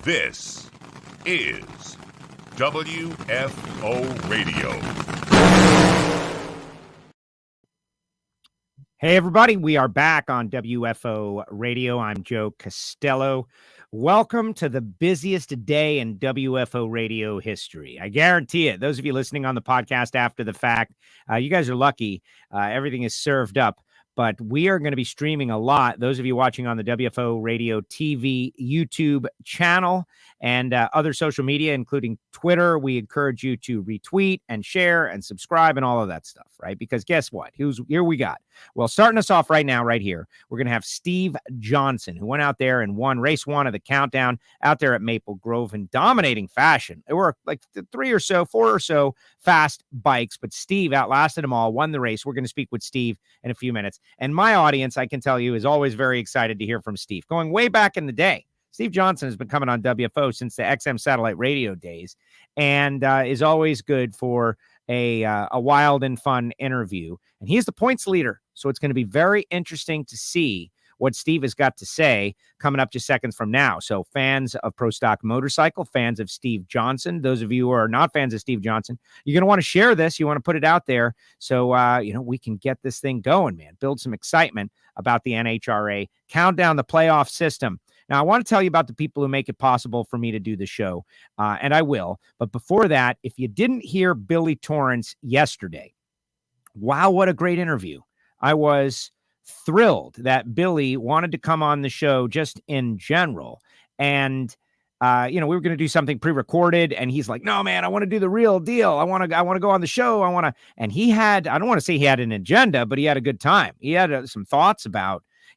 This is WFO Radio. Hey, everybody. We are back on WFO Radio. I'm Joe Castello. Welcome to the busiest day in WFO Radio history. I guarantee it. Those of you listening on the podcast after the fact, you guys are lucky. Everything is served up. But we are going to be streaming a lot. Those of you watching on the WFO Radio TV YouTube channel and other social media, including Twitter, we encourage you to retweet and share and subscribe and all of that stuff, right? Because guess what? Here we got. Well, starting us off right now, right here, we're going to have Steve Johnson, who went out there and won race 1 of the Countdown out there at Maple Grove in dominating fashion. There were like 4 or so fast bikes, but Steve outlasted them all, won the race. We're going to speak with Steve in a few minutes. And my audience, I can tell you, is always very excited to hear from Steve. Going way back in the day, Steve Johnson has been coming on WFO since the XM satellite radio days and is always good for a wild and fun interview. And he is the points leader. So it's going to be very interesting to see what Steve has got to say coming up just seconds from now. So fans of Pro Stock Motorcycle, fans of Steve Johnson, those of you who are not fans of Steve Johnson, you're going to want to share this. You want to put it out there so, we can get this thing going, man. Build some excitement about the NHRA Countdown, the playoff system. Now, I want to tell you about the people who make it possible for me to do the show, and I will. But before that, if you didn't hear Billy Torrance yesterday, wow, what a great interview. I was thrilled that Billy wanted to come on the show just in general. And, we were going to do something pre-recorded and he's like, no, man, I want to do the real deal. I want to go on the show. And he had, I don't want to say he had an agenda, but he had a good time. He had some thoughts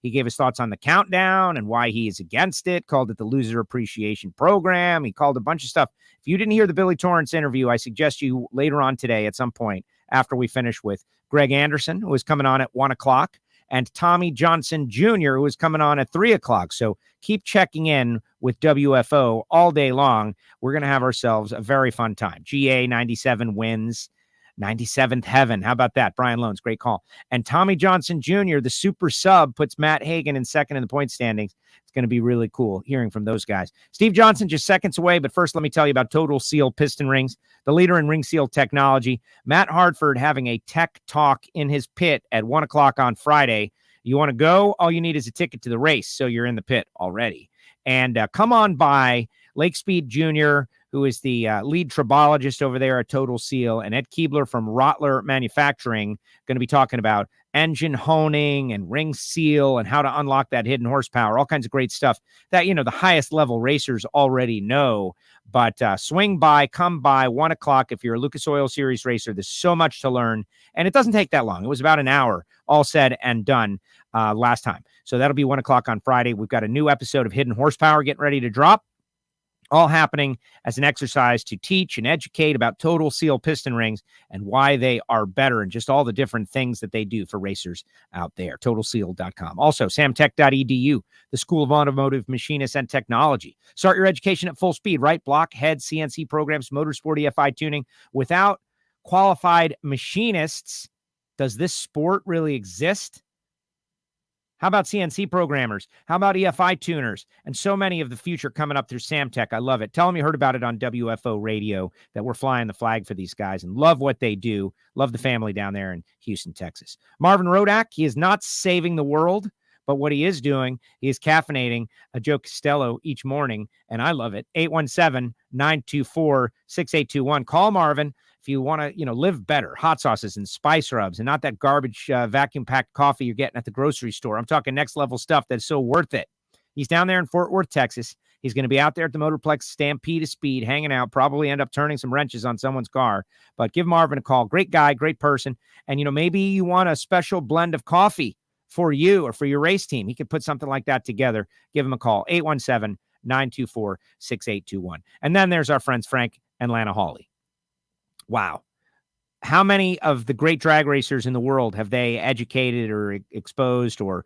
he gave his thoughts on the Countdown and why he is against it, called it the Loser Appreciation Program. He called a bunch of stuff. If you didn't hear the Billy Torrance interview, I suggest you later on today at some point after we finish with Greg Anderson, who is coming on at 1 o'clock. And Tommy Johnson Jr., who is coming on at 3 o'clock. So keep checking in with WFO all day long. We're going to have ourselves a very fun time. GA 97 wins, 97th heaven. How about that? Brian Loans, great call. And Tommy Johnson Jr., the super sub, puts Matt Hagan in second in the point standings. It's going to be really cool hearing from those guys. Steve Johnson just seconds away, but first let me tell you about Total Seal Piston Rings, the leader in ring seal technology. Matt Hartford having a tech talk in his pit at 1 o'clock on Friday. You want to go? All you need is a ticket to the race, so you're in the pit already. And come on by Lake Speed Jr., who is the lead tribologist over there at Total Seal, and Ed Keebler from Rottler Manufacturing, going to be talking about engine honing and ring seal and how to unlock that hidden horsepower, all kinds of great stuff that, the highest level racers already know. But swing by, come by 1 o'clock. If you're a Lucas Oil Series racer, there's so much to learn, and it doesn't take that long. It was about an hour, all said and done last time. So that'll be 1 o'clock on Friday. We've got a new episode of Hidden Horsepower getting ready to drop. All happening as an exercise to teach and educate about Total Seal piston rings and why they are better and just all the different things that they do for racers out there. TotalSeal.com. Also, samtech.edu, the School of Automotive Machinists and Technology. Start your education at full speed, right? Block, head, CNC programs, motorsport, EFI tuning. Without qualified machinists, does this sport really exist? How about CNC programmers? How about EFI tuners? And so many of the future coming up through Samtech. I love it. Tell them you heard about it on WFO Radio, that we're flying the flag for these guys and love what they do. Love the family down there in Houston, Texas. Marvin Rodak, he is not saving the world, but what he is doing, he is caffeinating a Joe Castello each morning, and I love it. 817-924-6821. Call Marvin if you want to, live better. Hot sauces and spice rubs and not that garbage vacuum-packed coffee you're getting at the grocery store. I'm talking next-level stuff that's so worth it. He's down there in Fort Worth, Texas. He's going to be out there at the Motorplex Stampede of Speed, hanging out, probably end up turning some wrenches on someone's car. But give Marvin a call. Great guy, great person. And, maybe you want a special blend of coffee for you or for your race team. He could put something like that together. Give him a call, 817-924-6821. And then there's our friends Frank and Lana Hawley. Wow. How many of the great drag racers in the world have they educated or exposed or,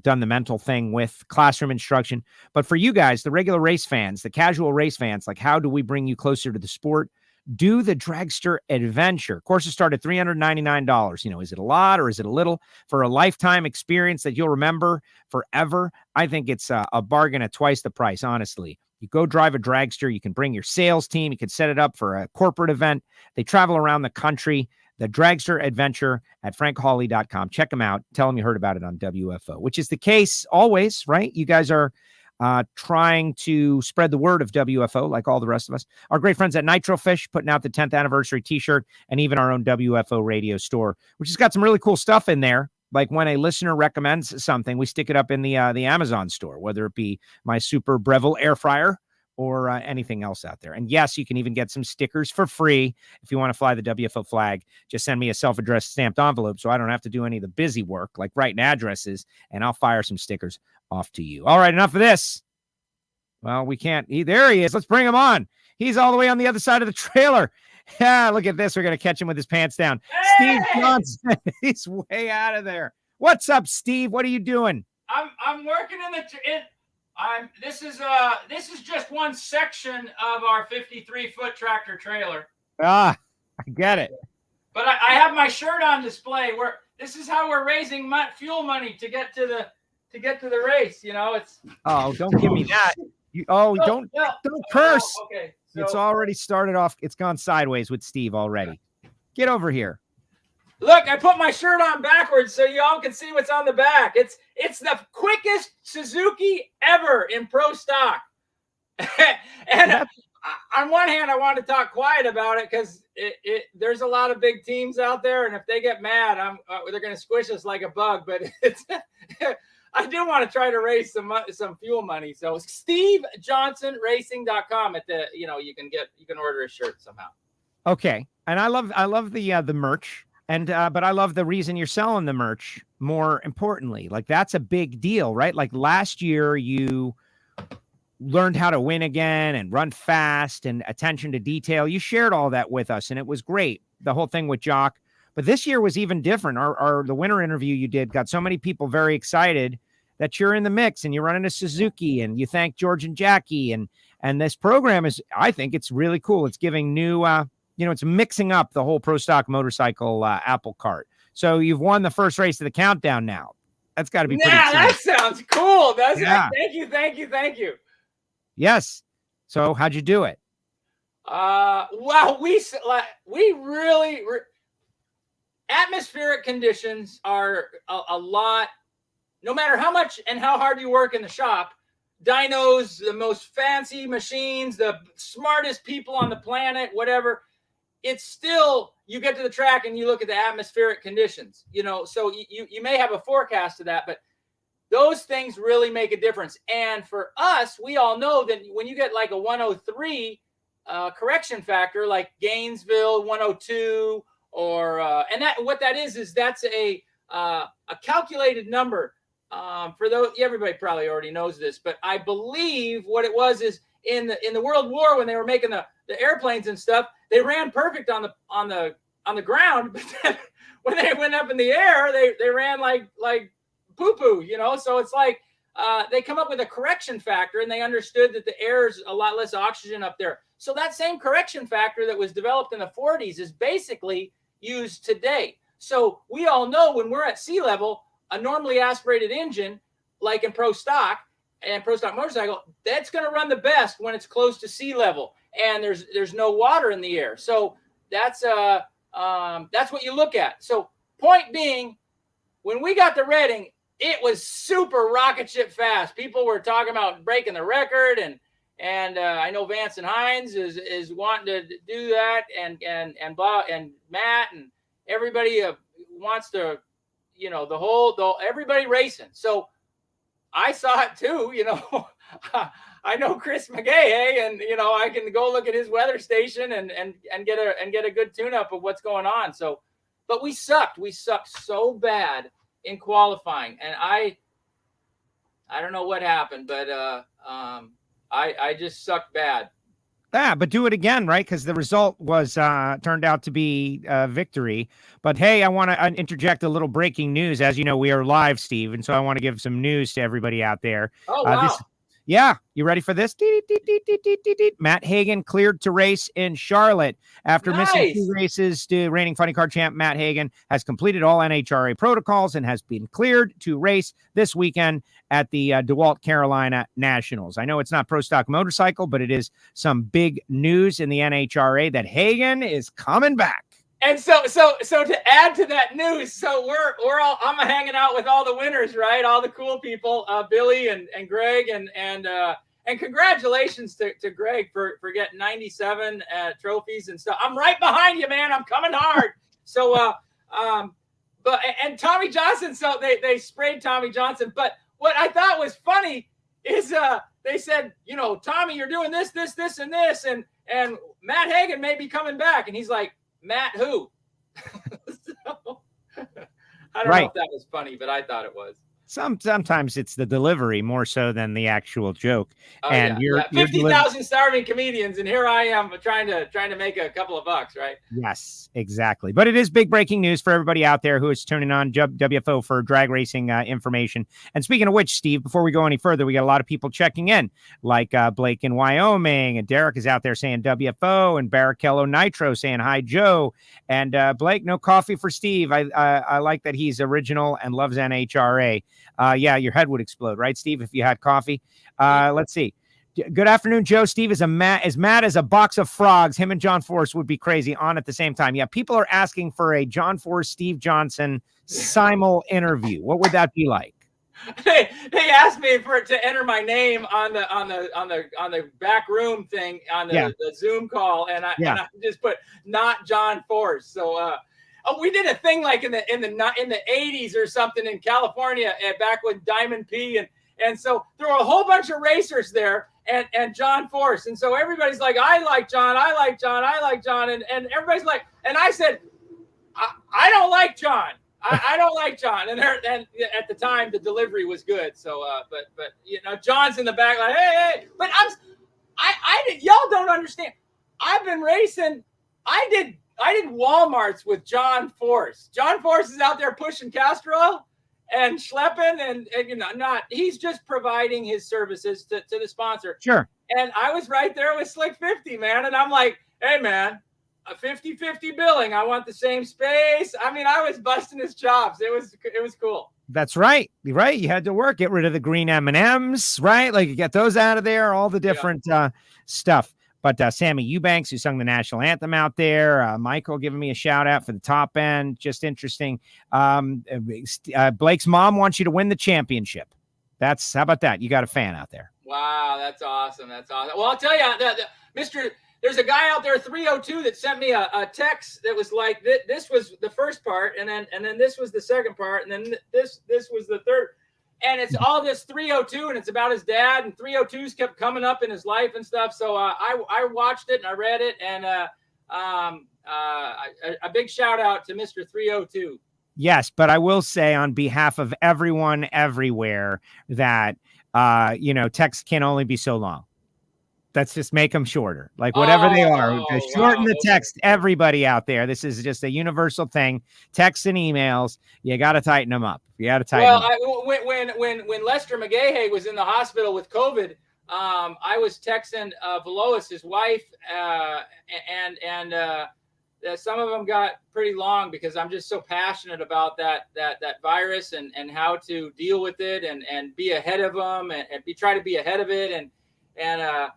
done the mental thing with classroom instruction? But for you guys, the regular race fans, the casual race fans, like, how do we bring you closer to the sport? Do the Dragster Adventure. Courses start at $399. Is it a lot or is it a little? For a lifetime experience that you'll remember forever, I think it's a bargain at twice the price, honestly. You go drive a dragster. You can bring your sales team. You can set it up for a corporate event. They travel around the country. The Dragster Adventure at frankhawley.com. Check them out. Tell them you heard about it on WFO, which is the case always, right? You guys are trying to spread the word of WFO like all the rest of us. Our great friends at Nitro Fish putting out the 10th anniversary t-shirt, and even our own WFO radio store, which has got some really cool stuff in there. Like when a listener recommends something, we stick it up in the Amazon store, whether it be my Super Breville air fryer or anything else out there. And yes, you can even get some stickers for free if you want to fly the WFO flag. Just send me a self-addressed stamped envelope so I don't have to do any of the busy work like writing addresses, and I'll fire some stickers off to you. All right, enough of this. Well, we can't. There he is. Let's bring him on. He's all the way on the other side of the trailer. Yeah, look at this. We're going to catch him with his pants down. Hey! Steve Johnson. He's way out of there. What's up, Steve? What are you doing? I'm working this is just one section of our 53-foot tractor trailer. I get it. But I have my shirt on display. This is how we're raising fuel money to get to the race. You know, it's. Oh, don't give me that. Don't curse. Okay. So, it's already started off. It's gone sideways with Steve already. Get over here. Look, I put my shirt on backwards so y'all can see what's on the back. It's the quickest Suzuki ever in pro stock. And on one hand, I want to talk quiet about it because there's a lot of big teams out there, and if they get mad, they're going to squish us like a bug. But I do want to try to raise some fuel money. So SteveJohnsonRacing.com you can order a shirt somehow. Okay, and I love the merch. And, but I love the reason you're selling the merch more importantly. Like, that's a big deal, right? Like last year you learned how to win again and run fast and attention to detail. You shared all that with us and it was great. The whole thing with Jock, but this year was even different. The winter interview you did got so many people very excited that you're in the mix and you're running a Suzuki and you thank George and Jackie. And this program I think it's really cool. It's giving new, it's mixing up the whole pro stock motorcycle apple cart. So you've won the first race of the countdown now. That's got to be pretty cool. That sounds cool. Thank you. Yes. So how'd you do it? Well, we really atmospheric conditions are a lot. No matter how much and how hard you work in the shop, dynos, the most fancy machines, the smartest people on the planet, whatever. It's still, you get to the track and you look at the atmospheric conditions, so you may have a forecast of that, but those things really make a difference. And for us, we all know that when you get like a 103 correction factor, like Gainesville 102, and what that is that's a calculated number. For those, everybody probably already knows this, but I believe what it was is in the World War when they were making the airplanes and stuff, they ran perfect on the ground, but then when they went up in the air, they ran like poo-poo, So it's like they come up with a correction factor, and they understood that the air's a lot less oxygen up there. So that same correction factor that was developed in the 40s is basically used today. So we all know when we're at sea level, a normally aspirated engine, like in pro stock and pro stock motorcycle, that's going to run the best when it's close to sea level and there's no water in the air. So that's what you look at. So point being, when we got to Reading, it was super rocket ship fast. People were talking about breaking the record, and I know Vance and Hines is wanting to do that, and Bob and Matt and everybody wants to, everybody racing. So I saw it too, I know Chris McGay, and I can go look at his weather station and get a good tune-up of what's going on. So, but we sucked so bad in qualifying, and I don't know what happened, but I just sucked bad. Yeah, but do it again, right? Because the result was turned out to be victory. But hey, I want to interject a little breaking news. As you know, we are live, Steve, and so I want to give some news to everybody out there. Oh, wow. Yeah, you ready for this? Matt Hagan cleared to race in Charlotte. After missing 2 races, the reigning funny car champ Matt Hagan has completed all NHRA protocols and has been cleared to race this weekend at the DeWalt, Carolina Nationals. I know it's not Pro Stock Motorcycle, but it is some big news in the NHRA that Hagan is coming back. And so to add to that news, so I'm hanging out with all the winners, right? All the cool people, Billy and Greg, and congratulations to Greg for getting 97 trophies and stuff. I'm right behind you, man. I'm coming hard. So and Tommy Johnson. So they sprayed Tommy Johnson. But what I thought was funny is they said, Tommy, you're doing this, and this, and Matt Hagan may be coming back, and he's like, Matt who? So, I don't know if that was funny, but I thought it was. Sometimes it's the delivery more so than the actual joke. And you're 50,000 starving comedians, and here I am trying to make a couple of bucks, right? Yes, exactly. But it is big breaking news for everybody out there who is tuning on WFO for drag racing information. And speaking of which, Steve, before we go any further, we got a lot of people checking in, like Blake in Wyoming, and Derek is out there saying WFO, and Barrichello Nitro saying hi, Joe. And Blake, no coffee for Steve. I like that he's original and loves NHRA. Yeah, your head would explode, right, Steve, if you had coffee. Let's see. Good afternoon, Joe. Steve is mad as a box of frogs. Him and John Force would be crazy on at the same time. Yeah, people are asking for a John Force, Steve Johnson simul interview. What would that be like? They asked me to enter my name on the back room thing on the Zoom call, and I just put not John Force. So we did a thing like in the 80s or something in California, back with Diamond P, and so there were a whole bunch of racers there, and John Force, and so everybody's like, I like John, and everybody's like, and I said, I don't like John. I don't like John, and at the time the delivery was good. So, but John's in the back like, hey, but y'all don't understand. I've been racing. I did Walmarts with John Force. John Force is out there pushing castor oil and schlepping, and he's just providing his services to the sponsor. Sure. And I was right there with Slick 50, man, and I'm like, hey, man. A 50-50 billing. I want the same space. I mean, I was busting his chops. It was cool. That's right. Right. You had to work. Get rid of the green M&Ms, right? Like you get those out of there, all the different stuff. But Sammy Eubanks, who sung the national anthem out there, Michael giving me a shout out for the top end. Just interesting. Blake's mom wants you to win the championship. How about that? You got a fan out there. Wow. That's awesome. Well, I'll tell you, there's a guy out there, 302, that sent me a text that was like, this was the first part, and then this was the second part, and then this was the third. And it's all this 302, and it's about his dad, and 302s kept coming up in his life and stuff. So I watched it, and I read it, and a big shout out to Mr. 302. Yes, but I will say on behalf of everyone everywhere that, text can only be so long. Let's just make them shorter, like whatever they are. Just shorten the text. Everybody out there, this is just a universal thing. Texts and emails, you got to tighten them up. You got to tighten them up. When Lester McGahey was in the hospital with COVID, I was texting Velois, his wife, and some of them got pretty long because I'm just so passionate about that virus and how to deal with it and be ahead of them and try to be ahead of it and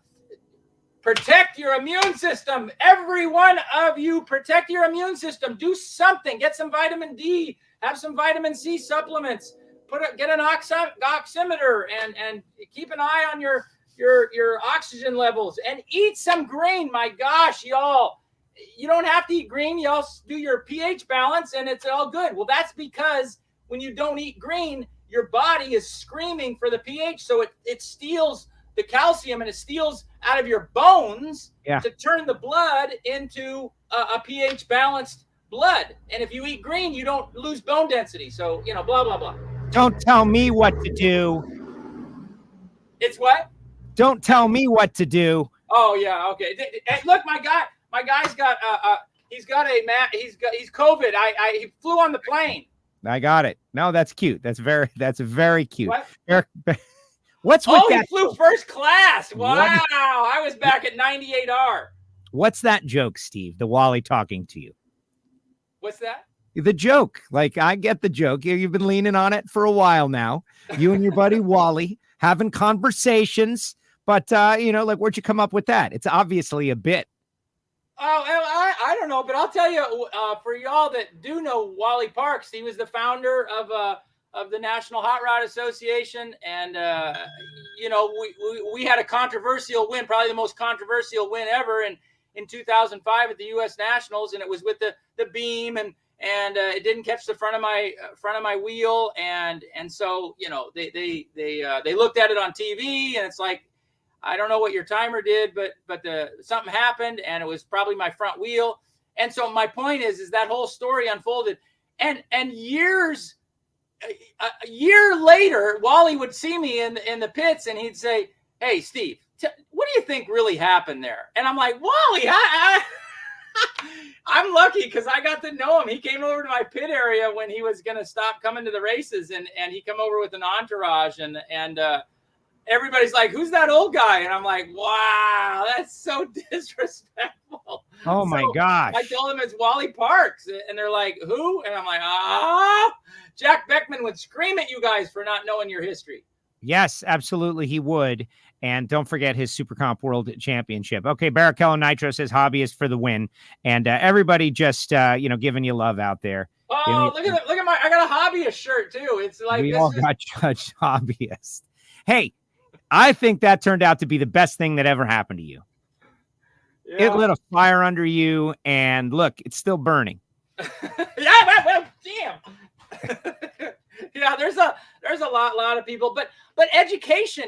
protect your immune system. Every one of you, protect your immune system. Do something. Get some vitamin D. Have some vitamin C supplements. Get an oximeter and keep an eye on your oxygen levels and eat some green. My gosh, y'all. You don't have to eat green. Y'all do your pH balance and it's all good. Well, that's because when you don't eat green, your body is screaming for the pH. So it steals the calcium and it steals out of your bones to turn the blood into a pH balanced blood. And if you eat green, you don't lose bone density. So, blah, blah, blah. Don't tell me what to do. It's what? Don't tell me what to do. Oh yeah. Okay. Look, my guy's got he's COVID. He flew on the plane. I got it. No, that's cute. That's very cute. What? Eric, What's with he that? flew first class. Wow. What? I was back at 98R. What's that joke, Steve? The Wally talking to you. What's that? The joke. Like, I get the joke. You've been leaning on it for a while now. You and your buddy Wally having conversations. But, like, where'd you come up with that? It's obviously a bit. Oh, I don't know, but I'll tell you, for y'all that do know Wally Parks, he was the founder of the National Hot Rod Association. And, we had a controversial win, probably the most controversial win ever in 2005 at the U.S. Nationals. And it was with the beam and it didn't catch the front of my wheel. And so, they looked at it on TV and it's like, I don't know what your timer did, but something happened and it was probably my front wheel. And so my point is that whole story unfolded and years, a year later, Wally would see me in the pits and he'd say, "Hey, Steve, what do you think really happened there?" And I'm like, "Wally, I'm lucky because I got to know him. He came over to my pit area when he was going to stop coming to the races and he come over with an entourage and everybody's like, "Who's that old guy?" And I'm like, "Wow, that's so disrespectful." Oh, my gosh. I told them it's Wally Parks. And they're like, "Who?" And I'm like, Jack Beckman would scream at you guys for not knowing your history. Yes, absolutely. He would. And don't forget his Super Comp World Championship. Okay, Barrichello Nitro says hobbyist for the win. And everybody just, giving you love out there. Oh, look at my, I got a hobbyist shirt too. It's like, we all got judged hobbyists. Hey, I think that turned out to be the best thing that ever happened to you. Yeah. It lit a fire under you, and look, it's still burning. Well, damn. Yeah, there's a lot of people, but education,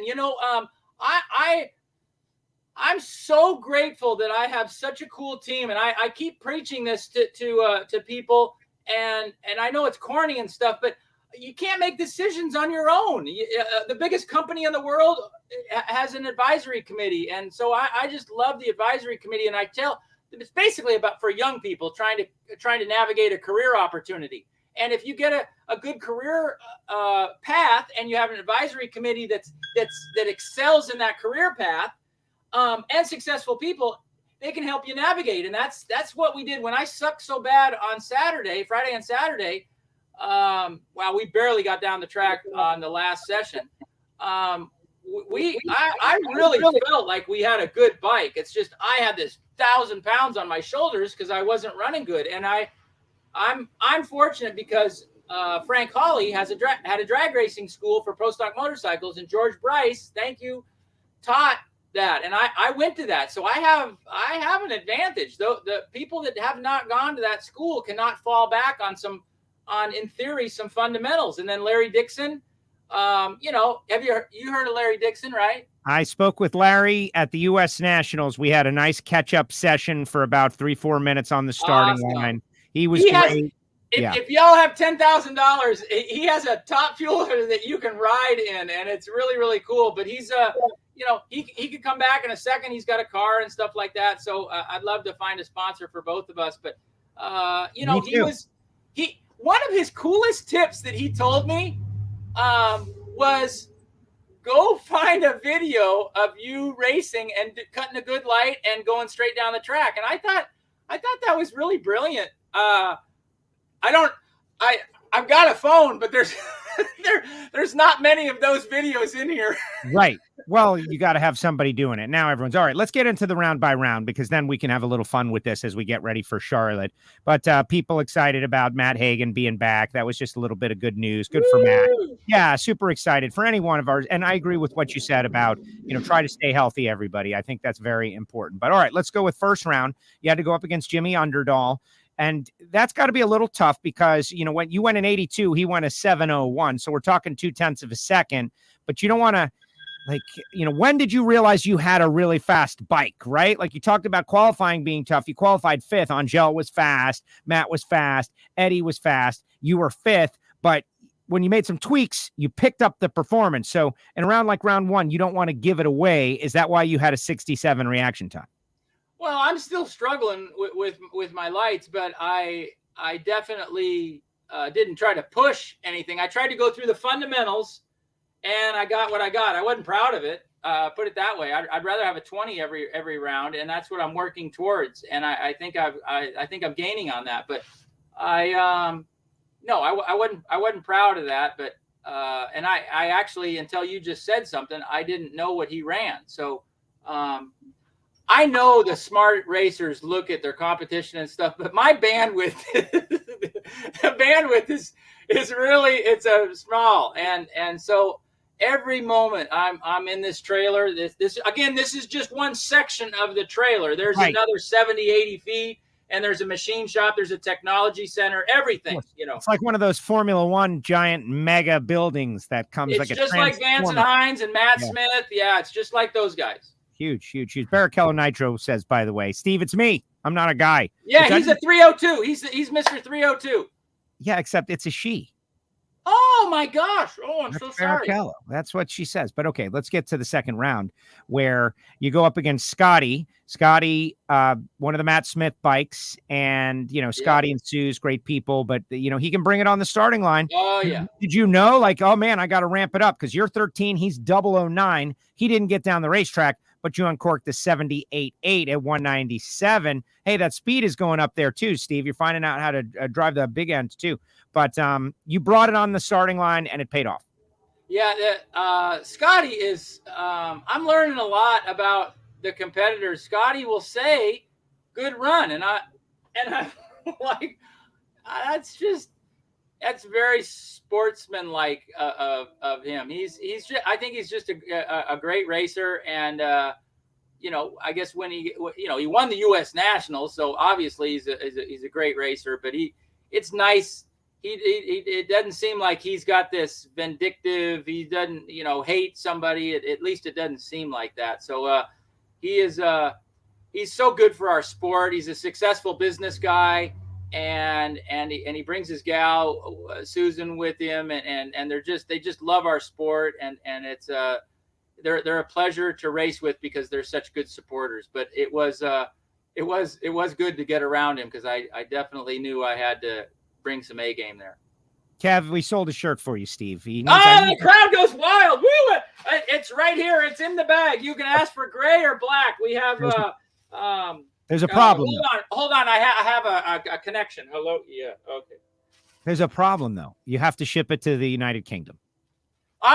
I'm so grateful that I have such a cool team, and I keep preaching this to people, and I know it's corny and stuff, but you can't make decisions on your own. The biggest company in the world has an advisory committee. And so I just love the advisory committee. And it's basically about for young people trying to navigate a career opportunity. And if you get a good career path and you have an advisory committee that excels in that career path and successful people, they can help you navigate. And that's what we did when I sucked so bad on Friday and Saturday. We barely got down the track on the last session. I really felt like we had a good bike. It's just I had this 1,000 pounds on my shoulders because I wasn't running good, and I'm fortunate because Frank Hawley had a drag racing school for pro stock motorcycles, and George Bryce, thank you, taught that, and I went to that, so I have an advantage. Though the people that have not gone to that school cannot fall back on in theory, some fundamentals. And then Larry Dixon, have you heard of Larry Dixon, right? I spoke with Larry at the U.S. Nationals. We had a nice catch-up session for about 3-4 minutes on the starting line. He was great. If y'all have $10,000, he has a top fueler that you can ride in, and it's really, really cool. But he's, he could come back in a second. He's got a car and stuff like that. So I'd love to find a sponsor for both of us. But, one of his coolest tips that he told me was go find a video of you racing and cutting a good light and going straight down the track. And I thought that was really brilliant. I've got a phone, but there's not many of those videos in here. Right. Well, you got to have somebody doing it. Now everyone's all right. Let's get into the round by round because then we can have a little fun with this as we get ready for Charlotte. But people excited about Matt Hagan being back. That was just a little bit of good news. Good for Matt. Yeah, super excited for any one of ours. And I agree with what you said about, try to stay healthy, everybody. I think that's very important. But all right, let's go with first round. You had to go up against Jimmy Underdahl. And that's got to be a little tough because, when you went an 82, he went a 701. So we're talking 0.2 of a second, but you don't want to when did you realize you had a really fast bike, right? Like you talked about qualifying being tough. You qualified 5th. Angel was fast. Matt was fast. Eddie was fast. You were 5th, but when you made some tweaks, you picked up the performance. So in a round like round 1, you don't want to give it away. Is that why you had a 67 reaction time? Well, I'm still struggling with my lights, but I definitely didn't try to push anything. I tried to go through the fundamentals and I got what I got. I wasn't proud of it. Put it that way. I'd rather have a 20 every round, and that's what I'm working towards. And I think I'm gaining on that. But I wasn't proud of that. But and I actually, until you just said something, I didn't know what he ran. So I know the smart racers look at their competition and stuff, but my bandwidth, the bandwidth is really, it's a small. And so every moment I'm in this trailer, this is just one section of the trailer. There's another 70, 80 feet, and there's a machine shop. There's a technology center, everything, It's like one of those Formula One giant mega buildings that comes it's like a just like Vance and Hines and Matt Smith. Yeah, it's just like those guys. Huge. Barrichello Nitro says, by the way, Steve, it's me. I'm not a guy. Yeah, he's a 302. He's Mr. 302. Yeah, except it's a she. Oh my gosh. Oh, I'm so sorry. Barrichello. That's what she says. But okay, let's get to the second round where you go up against Scotty. Scotty, one of the Matt Smith bikes, and Scotty and Sue's great people, but he can bring it on the starting line. Oh yeah. Did you know, like, oh man, I got to ramp it up because you're 13, he's 009. He didn't get down the racetrack, but you uncorked the 78.8 at 197. Hey, that speed is going up there too, Steve. You're finding out how to drive the big end too. But you brought it on the starting line, and it paid off. Yeah, Scotty is. I'm learning a lot about the competitors. Scotty will say, "Good run," and I'm like, that's very sportsman-like of him. I think he's just a great racer, and I guess when he won the U.S. Nationals, so obviously he's a great racer. But it's nice. It doesn't seem like he's got this vindictive. He doesn't hate somebody. At least it doesn't seem like that. So he's so good for our sport. He's a successful business guy. And he brings his gal Susan with him, and they just love our sport, and it's they're a pleasure to race with because they're such good supporters. But it was good to get around him because I definitely knew I had to bring some A game there. Kev, we sold a shirt for you, Steve. The crowd goes wild. Woo! It's right here. It's in the bag. You can ask for gray or black. We have There's a problem. Hold on. I have a connection. Hello. Yeah. Okay. There's a problem though. You have to ship it to the United Kingdom.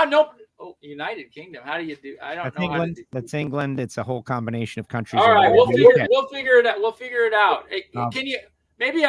Nope. Oh, United Kingdom. How do you do? I don't know. England. That's England. It's a whole combination of countries. All right. We'll figure it out. We'll figure it out. Can you maybe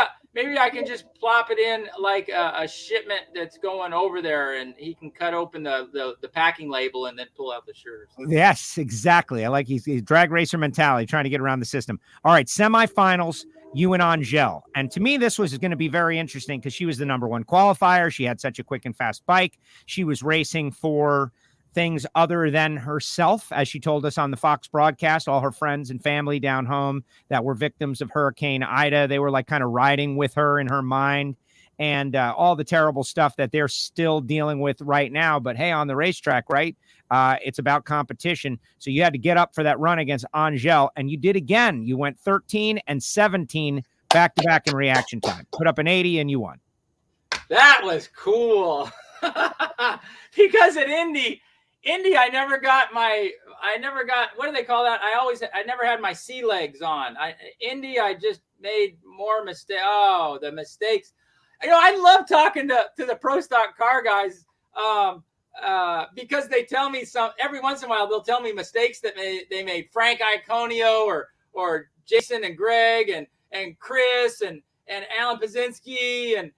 I can just plop it in like a shipment that's going over there, and he can cut open the packing label and then pull out the shirt. Yes, exactly. I like he's drag racer mentality, trying to get around the system. All right, semifinals, you and Angel. And to me, this was going to be very interesting because she was the number one qualifier. She had such a quick and fast bike. She was racing for things other than herself, as she told us on the Fox broadcast. All her friends and family down home that were victims of Hurricane Ida, they were like kind of riding with her in her mind, and all the terrible stuff that they're still dealing with right now. But hey, on the racetrack, right? It's about competition. So you had to get up for that run against Angel, and you did again. You went 13 and 17 back to back in reaction time. Put up an 80 and you won. That was cool. Because at Indy, I never got, what do they call that? I never had my sea legs on. Indy, I just made more mistakes. Oh, the mistakes. I love talking to the pro stock car guys because they tell me every once in a while, they'll tell me mistakes that they made. Frank Iconio or Jason and Greg and Chris and Alan Pazinski and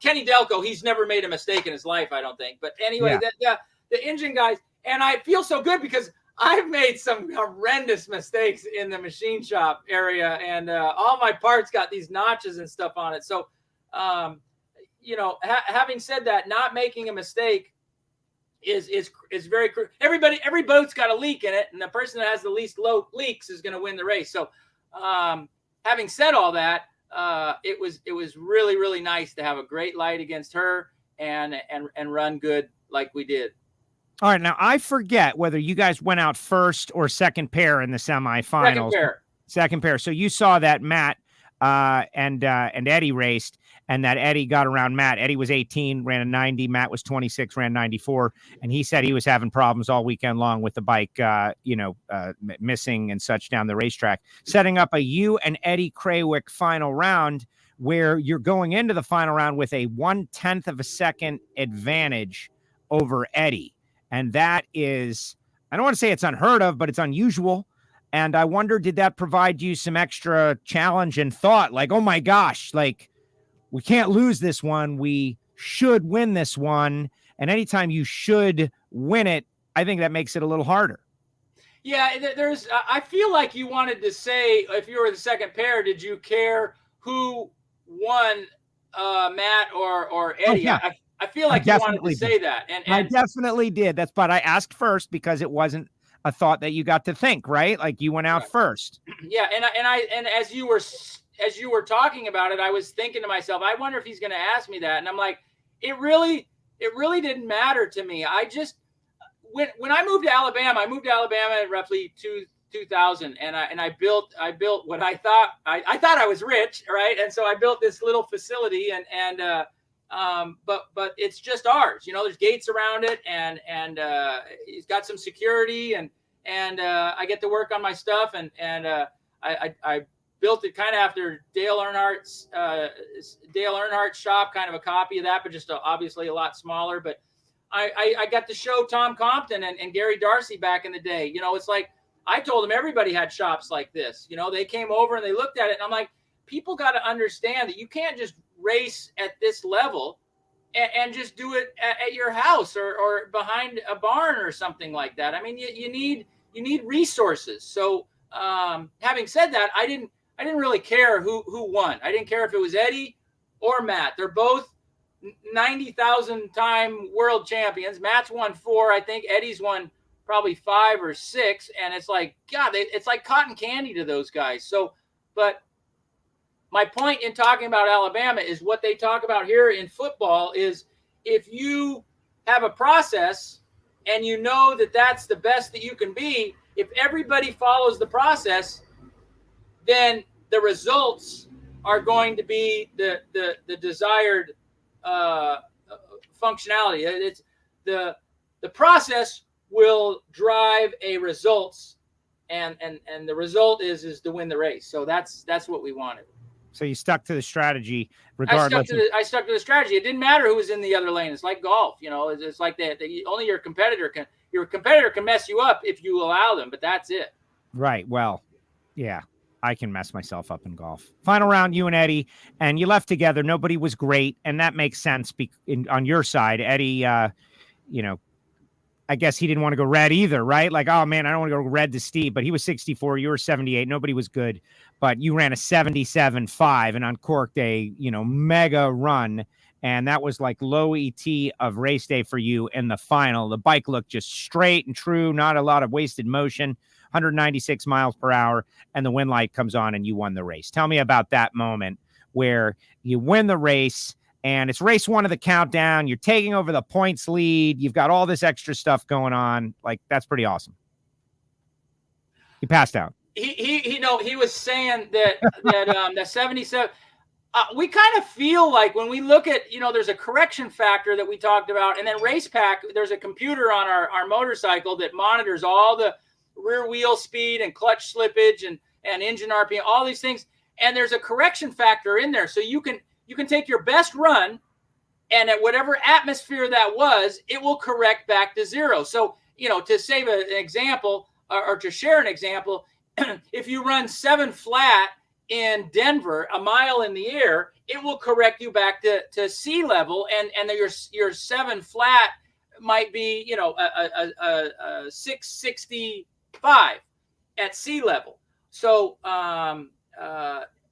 Kenny Delco. He's never made a mistake in his life, I don't think. But anyway, the engine guys, and I feel so good because I've made some horrendous mistakes in the machine shop area, and all my parts got these notches and stuff on it. So, having said that, not making a mistake is very every boat's got a leak in it, and the person that has the least low leaks is going to win the race. So, having said all that, it was really, really nice to have a great light against her and run good like we did. All right. Now I forget whether you guys went out first or second pair in the semifinals. Second pair. So you saw that Matt and Eddie raced, and that Eddie got around Matt. Eddie was 18, ran a 90. Matt was 26, ran 94. And he said he was having problems all weekend long with the bike, missing and such down the racetrack, setting up a you and Eddie Krawick final round where you're going into the final round with a 1/10 of a second advantage over Eddie. And that is, I don't want to say it's unheard of, but it's unusual. And I wonder, did that provide you some extra challenge and thought? Like, oh my gosh, like, we can't lose this one. We should win this one. And anytime you should win it, I think that makes it a little harder. Yeah, I feel like you wanted to say, if you were the second pair, did you care who won, Matt or Eddie? Oh, yeah. I feel like you wanted to say that. And I definitely did. But I asked first because it wasn't a thought that you got to think, right? Like you went out first. Yeah. And as you were talking about it, I was thinking to myself, I wonder if he's going to ask me that. And I'm like, it really didn't matter to me. I just, when I moved to Alabama, in roughly 2000, and I built what I thought I was rich, right? And so I built this little facility, but it's just ours. There's gates around it, and it's got some security, and I get to work on my stuff, and I built it kind of after Dale Earnhardt's shop, kind of a copy of that, but just obviously a lot smaller. But I got to show Tom Compton and Gary Darcy back in the day. It's like I told them everybody had shops like this. They came over and they looked at it, and I'm like, people got to understand that you can't just race at this level and just do it at your house or behind a barn or something like that. I mean, you need resources. So having said that, I didn't really care who won. I didn't care if it was Eddie or Matt. They're both 90,000 time world champions. Matt's won 4. I think Eddie's won probably 5 or 6. And it's like, God, it's like cotton candy to those guys. So, but my point in talking about Alabama is what they talk about here in football is if you have a process and you know that that's the best that you can be, if everybody follows the process, then the results are going to be the desired functionality. It's the process will drive a results, and the result is to win the race. So that's what we wanted. So you stuck to the strategy regardless. I stuck to the strategy. It didn't matter who was in the other lane. It's like golf, It's like that. Only your competitor can mess you up if you allow them, but that's it. Right. Well, yeah, I can mess myself up in golf. Final round, you and Eddie, and you left together. Nobody was great, and that makes sense on your side. Eddie, I guess he didn't want to go red either, right? Like, oh man, I don't want to go red to Steve, but he was 64. You were 78. Nobody was good, but you ran a 77.5 and on Cork Day, mega run. And that was like low ET of race day for you in the final. The bike looked just straight and true. Not a lot of wasted motion, 196 miles per hour. And the wind light comes on and you won the race. Tell me about that moment where you win the race. And it's race 1 of the countdown. You're taking over the points lead. You've got all this extra stuff going on. Like, that's pretty awesome. He passed out. He was saying that 77. We kind of feel like when we look at, there's a correction factor that we talked about, and then Race Pack, there's a computer on our motorcycle that monitors all the rear wheel speed and clutch slippage and engine RPM, all these things. And there's a correction factor in there, so you can take your best run, and at whatever atmosphere that was, it will correct back to 0. So, to save an example or to share an example, if you run 7 flat in Denver, a mile in the air, it will correct you back to sea level, and your 7 flat might be, a 665 at sea level. So,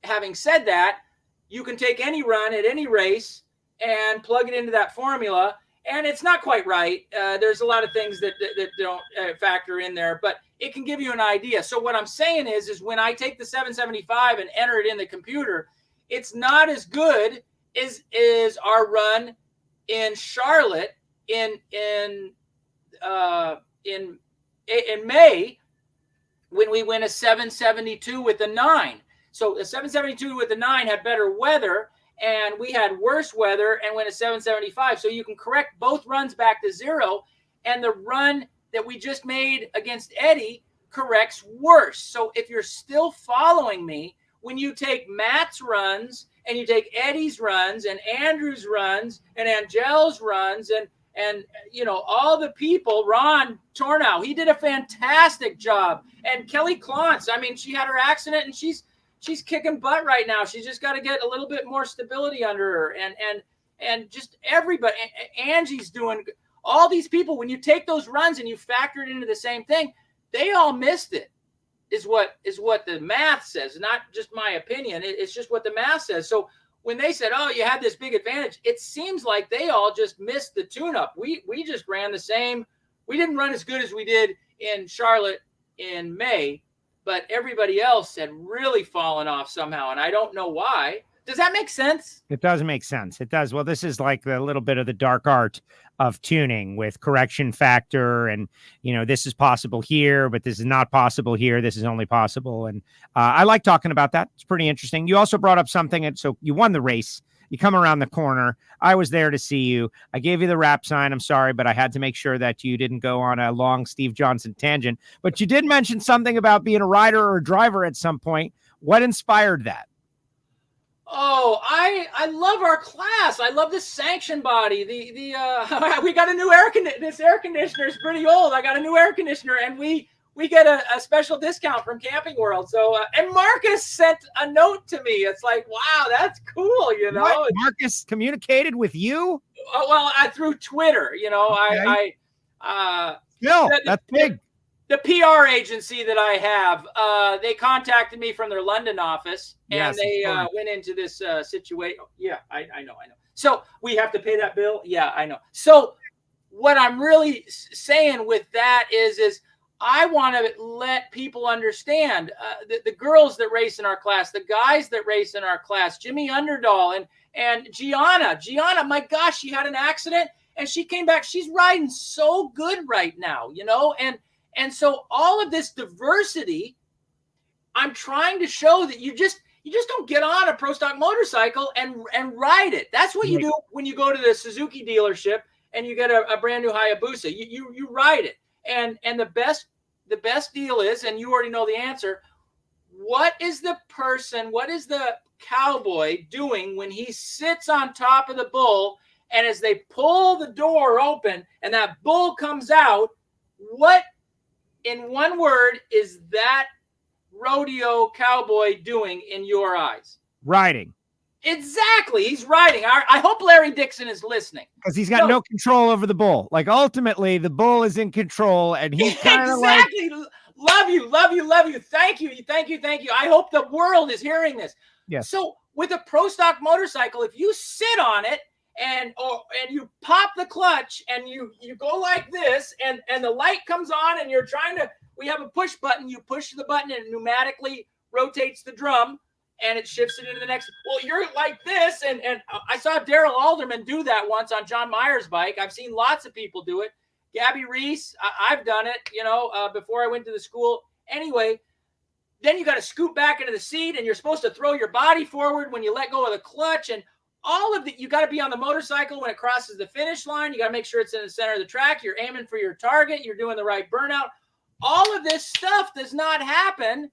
having said that, you can take any run at any race and plug it into that formula, and it's not quite right. There's a lot of things that don't factor in there, but it can give you an idea. So what I'm saying is when I take the 775 and enter it in the computer, it's not as good as our run in Charlotte in May when we win a 772 with a 9. So the 772 with the 9 had better weather, and we had worse weather and went a 775. So you can correct both runs back to 0, and the run that we just made against Eddie corrects worse. So if you're still following me, when you take Matt's runs and you take Eddie's runs and Andrew's runs and Angel's runs and you know, all the people, Ron Tornow, he did a fantastic job. And Kelly Klontz, I mean, she had her accident and she's kicking butt right now. She's just got to get a little bit more stability under her. And just everybody, Angie's doing, all these people, when you take those runs and you factor it into the same thing, they all missed it, is what the math says, not just my opinion. It's just what the math says. So when they said, oh, you had this big advantage, it seems like they all just missed the tune-up. We just ran the same. We didn't run as good as we did in Charlotte in May, but everybody else had really fallen off somehow, and I don't know why. Does that make sense? It does make sense. It does. Well, this is like a little bit of the dark art of tuning with correction factor. And, you know, this is possible here, but this is not possible here. This is only possible. And I like talking about that. It's pretty interesting. You also brought up something. And so you won the race. You come around the corner. I was there to see you. I gave you the wrap sign. I'm sorry, but I had to make sure that you didn't go on a long Steve Johnson tangent. But you did mention something about being a rider or a driver at some point. What inspired that? Oh, I love our class. I love this sanction body. We got a new air conditioner. This air conditioner is pretty old. I got a new air conditioner, and we get a special discount from Camping World. So and Marcus sent a note to me. It's like, wow, that's cool. You know, what? Marcus communicated with you? Well, through Twitter. You know, okay. That's big. The PR agency that I have, they contacted me from their London office, and yes, they went into this situation. Yeah, I know. So we have to pay that bill. Yeah, I know. So what I'm really saying with that is I want to let people understand the girls that race in our class, the guys that race in our class, Jimmy Underdahl and Gianna, my gosh, she had an accident and she came back. She's riding so good right now, you know, and so all of this diversity, I'm trying to show that you just don't get on a pro stock motorcycle and ride it. That's what you do when you go to the Suzuki dealership and you get a brand new Hayabusa. You ride it. And the best deal is, and you already know the answer, what is the cowboy doing when he sits on top of the bull, and as they pull the door open and that bull comes out, what in one word is that rodeo cowboy doing in your eyes? Riding. Exactly. He's riding. I hope Larry Dixon is listening. Because he's got no control over the bull. Like, ultimately, the bull is in control, and he's kind of exactly. Love you. Thank you. I hope the world is hearing this. Yes. So with a pro stock motorcycle, if you sit on it and you pop the clutch and you go like this and the light comes on and we have a push button, you push the button and it pneumatically rotates the drum and it shifts it into the next. Well, you're like this. And I saw Daryl Alderman do that once on John Mayer's bike. I've seen lots of people do it. Gabby Reese, I've done it, you know, before I went to the school. Anyway, then you got to scoot back into the seat and you're supposed to throw your body forward when you let go of the clutch. And all of you got to be on the motorcycle when it crosses the finish line. You got to make sure it's in the center of the track. You're aiming for your target. You're doing the right burnout. All of this stuff does not happen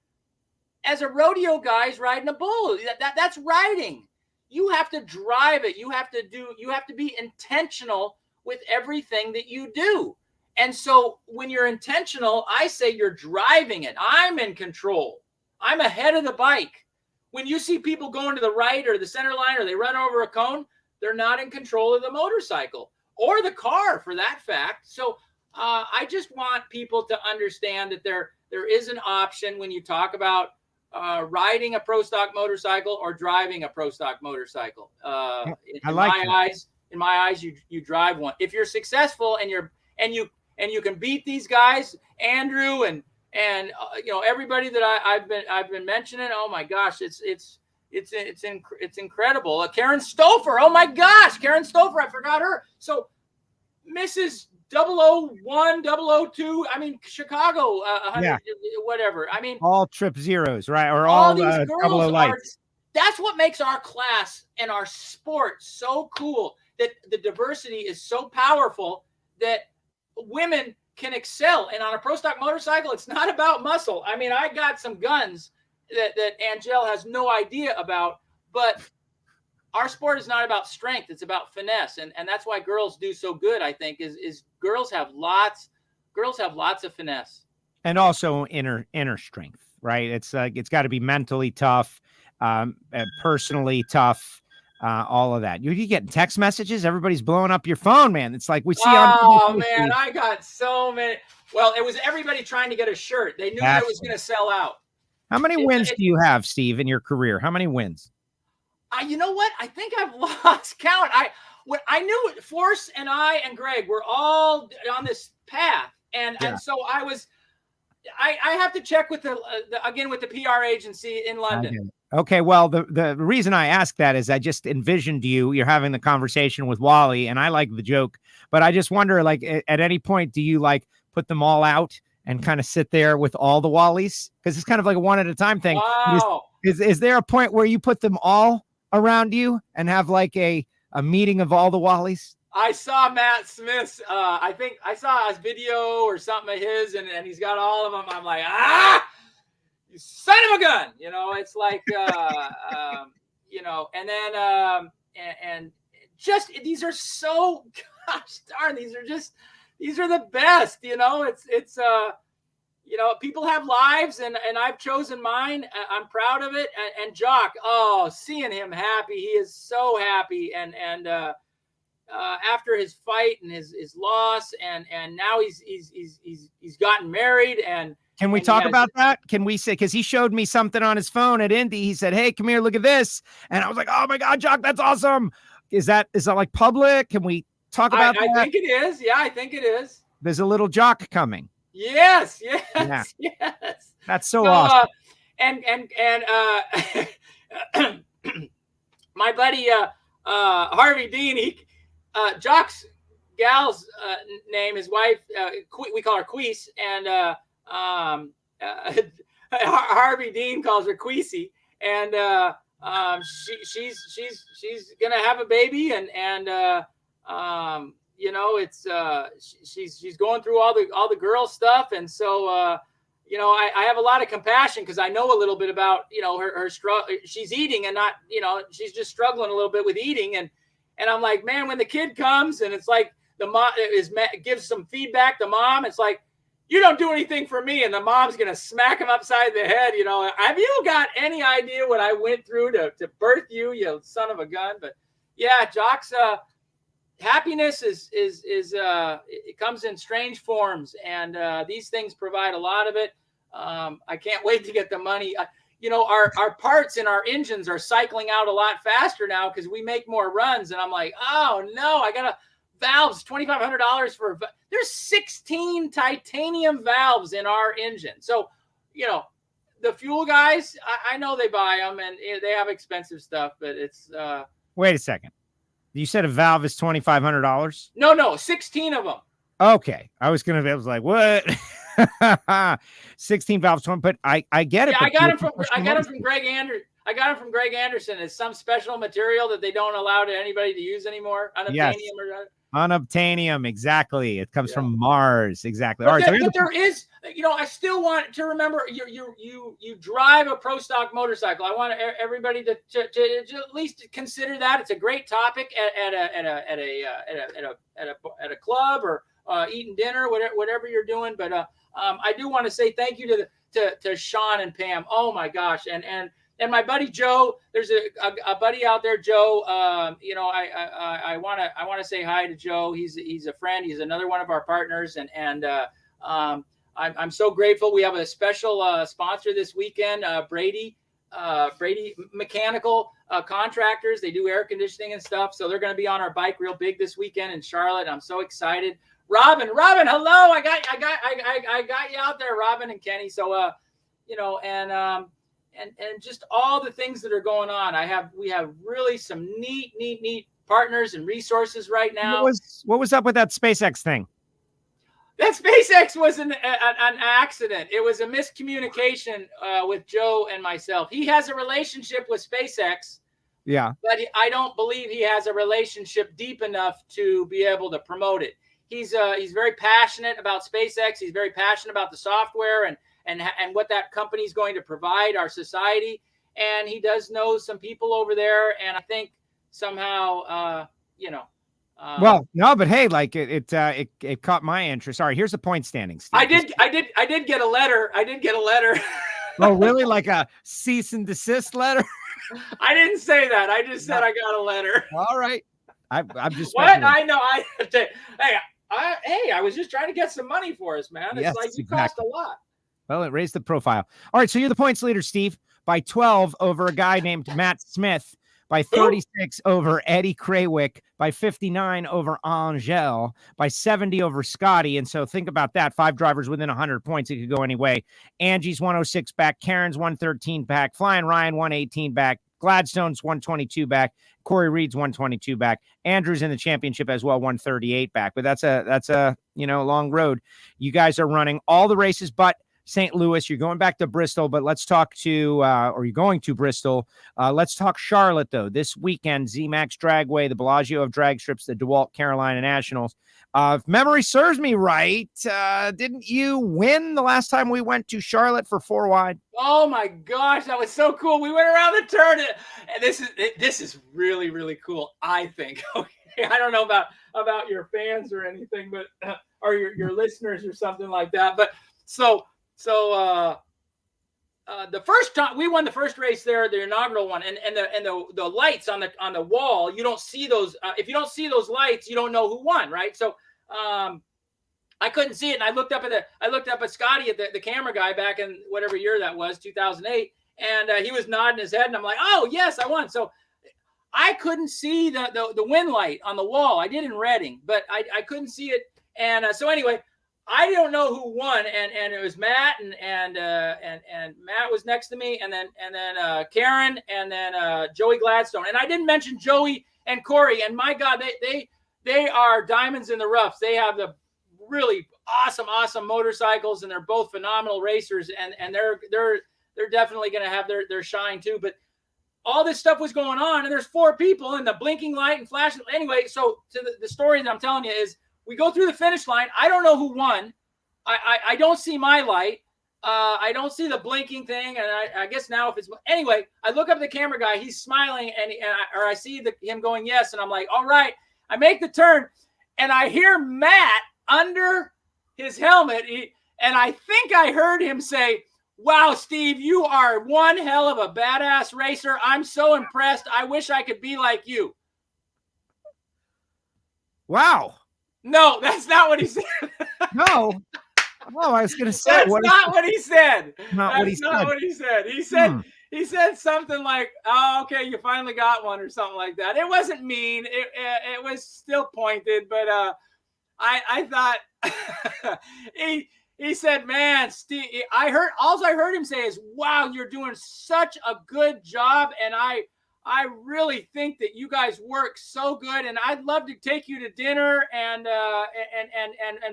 as a rodeo guy's riding a bull. That's riding. You have to drive it. You have to be intentional with everything that you do. And so when you're intentional, I say you're driving it. I'm in control. I'm ahead of the bike. When you see people going to the right or the center line or they run over a cone, they're not in control of the motorcycle or the car for that fact. So I just want people to understand that there is an option when you talk about riding a pro stock motorcycle or driving a pro stock motorcycle. In my eyes, you drive one. If you're successful and you can beat these guys, Andrew and you know, everybody that I've been mentioning. Oh my gosh, it's incredible. Karen Stouffer. Oh my gosh, Karen Stouffer. I forgot her. So Mrs. 001, 002. I mean, Chicago, 100, whatever. I mean, all trip zeros, right? Or all all these 00 girls lights. That's what makes our class and our sport so cool, that the diversity is so powerful that women can excel. And on a pro stock motorcycle, it's not about muscle. I mean, I got some guns that Angel has no idea about, but our sport is not about strength. It's about finesse. And that's why girls do so good, I think, is girls have lots of finesse. And also inner strength, right? It's got to be mentally tough, personally tough, all of that. You get text messages, everybody's blowing up your phone, man. It's like we see on man, I got so many. Well, it was everybody trying to get a shirt. They knew that it was going to sell out. How many wins do you have, Steve, in your career? How many wins? You know what? I think I've lost count. I knew Force and I and Greg were all on this path, and so I have to check with the PR agency in London. Okay, well, the reason I ask that is I just envisioned you're having the conversation with Wally, and I like the joke, but I just wonder, like, at any point, do you like put them all out and kind of sit there with all the Wallies? Because it's kind of like a one at a time thing. Wow. Is there a point where you put them all around you and have like a meeting of all the Wallies? I saw Matt Smith's, I think I saw his video or something of his, and he's got all of them. I'm like, you son of a gun. It's like, and then, and just, these are so, gosh darn, these are the best, it's people have lives, and I've chosen mine. I'm proud of it. And Jock, seeing him happy, he is so happy. And after his fight and his loss, and now he's gotten married. And can we talk about that? Can we say, because he showed me something on his phone at Indy. He said, "Hey, come here, look at this," and I was like, "Oh my God, Jock, that's awesome." Is that like public? Can we talk about that? I think it is. Yeah, I think it is. There's a little Jock coming. Yes. That's so awesome. And my buddy Harvey Dean, Jock's gal's name, his wife, we call her Queese, and Harvey Dean calls her Queesy, and she's gonna have a baby, and she's going through all the girl stuff, and so I have a lot of compassion, because I know a little bit about her struggle. She's eating and not, she's just struggling a little bit with eating, and I'm like, man, when the kid comes and it's like the mom gives some feedback, the mom, it's like, you don't do anything for me, and the mom's gonna smack him upside the head. Have you got any idea what I went through to birth you, you son of a gun? But yeah, Jock's happiness is it comes in strange forms, and these things provide a lot of it. I can't wait to get the money. Our parts in our engines are cycling out a lot faster now because we make more runs, and I'm like, oh no, I got valves, $2,500 for. There's 16 titanium valves in our engine, so the fuel guys, I know they buy them, and they have expensive stuff, but it's. Wait a second. You said a valve is $2,500? No, 16 of them. Okay. I was like, what? 16 valves, but I get it. Yeah, I got them from Greg Anderson. I got them from Greg Anderson. It's some special material that they don't allow anybody to use anymore. Unobtainium, exactly. It comes from Mars, exactly. But there is, I still want to remember, you drive a pro stock motorcycle. I want everybody to at least consider that. It's a great topic at a club, or eating dinner, whatever you're doing. But I do want to say thank you to Sean and Pam. Oh my gosh, and my buddy Joe. There's a buddy out there, Joe. I want to say hi to Joe. He's a friend. He's another one of our partners, and I'm so grateful. We have a special sponsor this weekend, Brady Mechanical Contractors. They do air conditioning and stuff, so they're going to be on our bike real big this weekend in Charlotte. I'm so excited. Robin, hello! I got you out there, Robin and Kenny. So and just all the things that are going on. We have really some neat partners and resources right now. What was up with that SpaceX thing? That SpaceX was an accident. It was a miscommunication with Joe and myself. He has a relationship with SpaceX. Yeah. But I don't believe he has a relationship deep enough to be able to promote it. He's very passionate about SpaceX. He's very passionate about the software and what that company is going to provide our society. And he does know some people over there. And I think somehow, well, no, but hey, like it caught my interest. All right, here's the point standings. I did get a letter. Oh, really? Like a cease and desist letter? I didn't say that. I just said I got a letter. All right. I'm just what I know. I was just trying to get some money for us, man. It's yes, like you exactly. cost a lot. Well, it raised the profile. All right, so you're the points leader, Steve, by 12 over a guy named Matt Smith, by 36 over Eddie Krawick, by 59 over Angel, by 70 over Scotty. And so think about that. 5 drivers within 100 points. It could go any way. Angie's 106 back. Karen's 113 back. Flying Ryan 118 back. Gladstone's 122 back. Corey Reed's 122 back. Andrew's in the championship as well, 138 back. But that's a long road. You guys are running all the races but St. Louis. You're going back to Bristol, but let's talk to, or you're going to Bristol. Let's talk Charlotte, though. This weekend, ZMAX Dragway, the Bellagio of Drag Strips, the DeWalt Carolina Nationals. If memory serves me right, didn't you win the last time we went to Charlotte for 4 wide? Oh my gosh, that was so cool. We went around the turn, and this is really, really cool, I think. Okay, I don't know about your fans or anything, but or your listeners or something like that. But so the first time we won the first race there, the inaugural one, and the lights on the wall, you don't see those. If you don't see those lights, you don't know who won, right? So I couldn't see it, and I looked up at Scotty, at the camera guy, back in whatever year that was, 2008, and he was nodding his head, and I'm like, oh yes, I won. So I couldn't see the win light on the wall. I did in Reading, but I couldn't see it, and so anyway. I don't know who won, and it was Matt, and Matt was next to me, and then Karen, and then Joey Gladstone, and I didn't mention Joey and Corey, and my God, they are diamonds in the rough. They have the really awesome motorcycles, and they're both phenomenal racers, and they're definitely going to have their shine too. But all this stuff was going on, and there's 4 people, and the blinking light and flashing. Anyway, so to the story that I'm telling you is. We go through the finish line. I don't know who won. I don't see my light. I don't see the blinking thing. And I guess now if it's anyway, I look up at the camera guy. He's smiling, and I see him going yes, and I'm like, all right. I make the turn, and I hear Matt under his helmet, and I think I heard him say, "Wow, Steve, you are one hell of a badass racer. I'm so impressed. I wish I could be like you." Wow. No, that's not what he said. No. Oh, I was going to say. That's not what he said. Not what he said. He said something like, "Oh, okay, you finally got one," or something like that. It wasn't mean. It was still pointed, but I thought he said, "Man, Steve." I heard him say is, "Wow, you're doing such a good job, and I really think that you guys work so good, and I'd love to take you to dinner and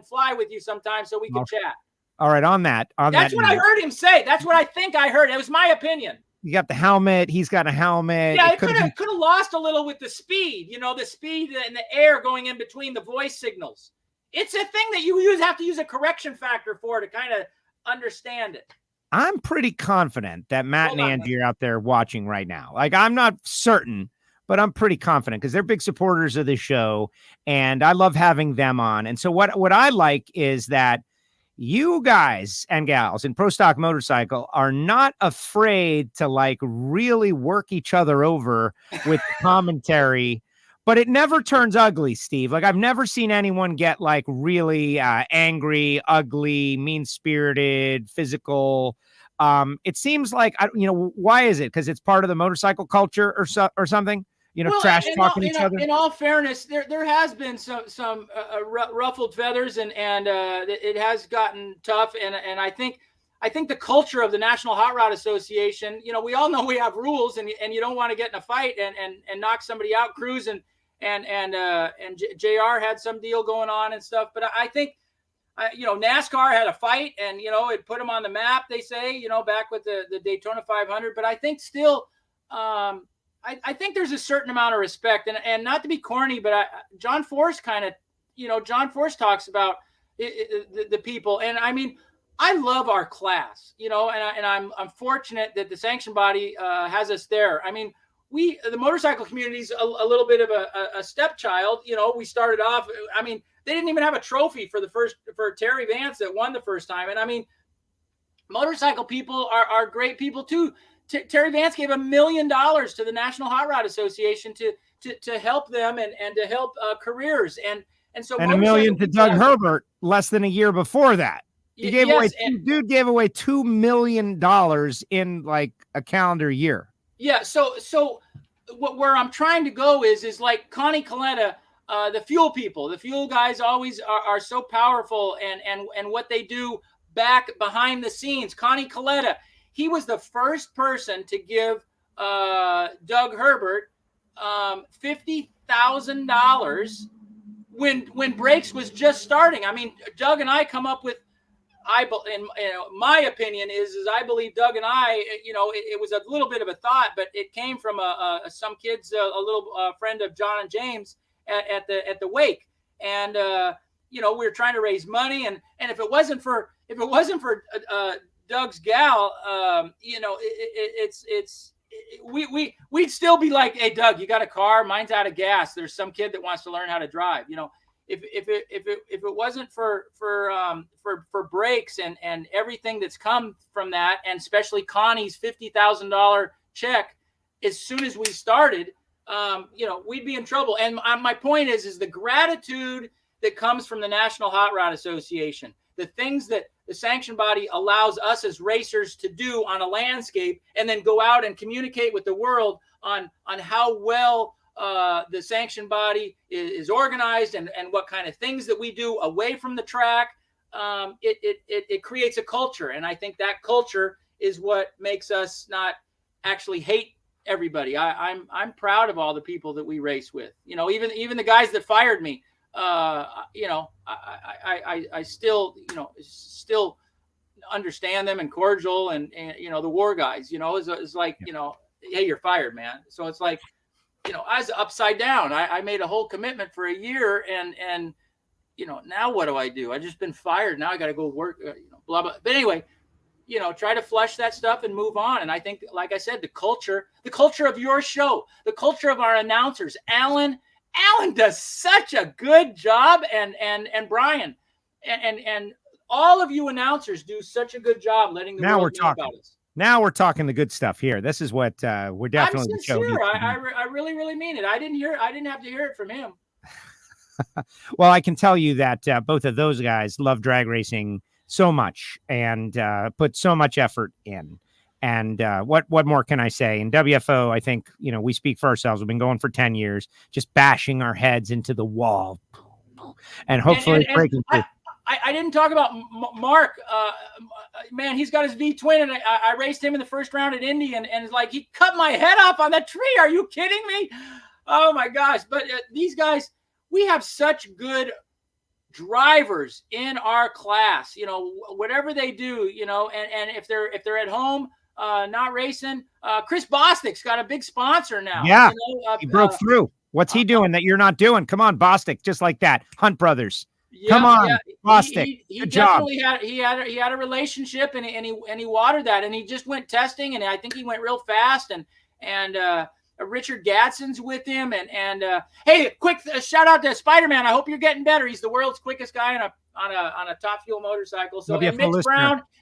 fly with you sometime so we can chat." All right, that's what I heard him say. That's what I think I heard. It was my opinion. You got the helmet. He's got a helmet. Yeah, it could have lost a little with the speed. The speed in the air going in between the voice signals. It's a thing that you have to use a correction factor for to kind of understand it. I'm pretty confident that Matt and Angie are out there watching right now. Like, I'm not certain, but I'm pretty confident because they're big supporters of the show, and I love having them on. And so what I like is that you guys and gals in Pro Stock Motorcycle are not afraid to like really work each other over with commentary, but it never turns ugly, Steve. Like, I've never seen anyone get like really angry, ugly, mean-spirited, physical. It seems like, why is it? Because it's part of the motorcycle culture or something? Trash talking each other. In all fairness, there has been some ruffled feathers, and it has gotten tough. And I think the culture of the National Hot Rod Association, we all know we have rules, and you don't want to get in a fight and knock somebody out. Cruz and JR had some deal going on and stuff. But I think NASCAR had a fight, and it put them on the map. They say, back with the Daytona 500. But I think still, I think there's a certain amount of respect, and not to be corny, but John Force John Force talks about the people, and I mean, I love our class, and I'm fortunate that the sanction body has us there. I mean, the motorcycle community is a little bit of a stepchild. We started off. I mean, they didn't even have a trophy for Terry Vance that won the first time. And I mean, motorcycle people are great people too. Terry Vance gave $1 million to the National Hot Rod Association to help them and to help careers. And so $1 million to Doug Herbert less than a year before that. He gave away $2 million in like a calendar year. Yeah. So where I'm trying to go is like Connie Coletta, the fuel people, the fuel guys always are so powerful and what they do back behind the scenes. Connie Coletta, he was the first person to give Doug Herbert $50,000 when brakes was just starting. I mean, Doug and I come up with, my opinion is I believe Doug and I, it was a little bit of a thought, but it came from some kids, a little friend of John and James at the wake, and we were trying to raise money, and if it wasn't for Doug's gal, we'd still be like, hey Doug, you got a car? Mine's out of gas. There's some kid that wants to learn how to drive. If it wasn't for brakes and everything that's come from that, and especially Connie's $50,000 check, as soon as we started, we'd be in trouble. And my point is the gratitude that comes from the National Hot Rod Association, the things that the sanction body allows us as racers to do on a landscape, and then go out and communicate with the world on how well the sanction body is organized and what kind of things that we do away from the track. It creates a culture. And I think that culture is what makes us not actually hate everybody. I'm proud of all the people that we race with, even the guys that fired me, I still understand them and cordial and the war guys, it's like, hey, you're fired, man. So it's like, I was upside down. I made a whole commitment for a year and now what do I do? I just been fired. Now I got to go work, blah, blah. But anyway, try to flush that stuff and move on. And I think, like I said, the culture of your show, the culture of our announcers, Alan does such a good job. And Brian and all of you announcers do such a good job letting the world know about us. Now we're talking the good stuff here. This is what we're definitely. I'm sincere. I really, really mean it. I didn't have to hear it from him. Well, I can tell you that both of those guys love drag racing so much and put so much effort in. And what more can I say? In WFO, I think, we speak for ourselves. We've been going for 10 years, just bashing our heads into the wall and hopefully breaking through. I didn't talk about Mark. Man, he's got his V-twin, and I raced him in the first round at Indy, and it's like he cut my head off on that tree. Are you kidding me? Oh, my gosh. But these guys, we have such good drivers in our class, whatever they do, and if they're at home, not racing, Chris Bostic's got a big sponsor now. Yeah, he broke through. What's he doing that you're not doing? Come on, Bostic, just like that. Hunt Brothers. Yeah, come on, Bostic. He good job. He had a relationship and he watered that, and he just went testing, and I think he went real fast, and Richard Gadsden's with him, and hey, quick shout out to Spider-Man. I hope you're getting better. He's the world's quickest guy on a top fuel motorcycle. So and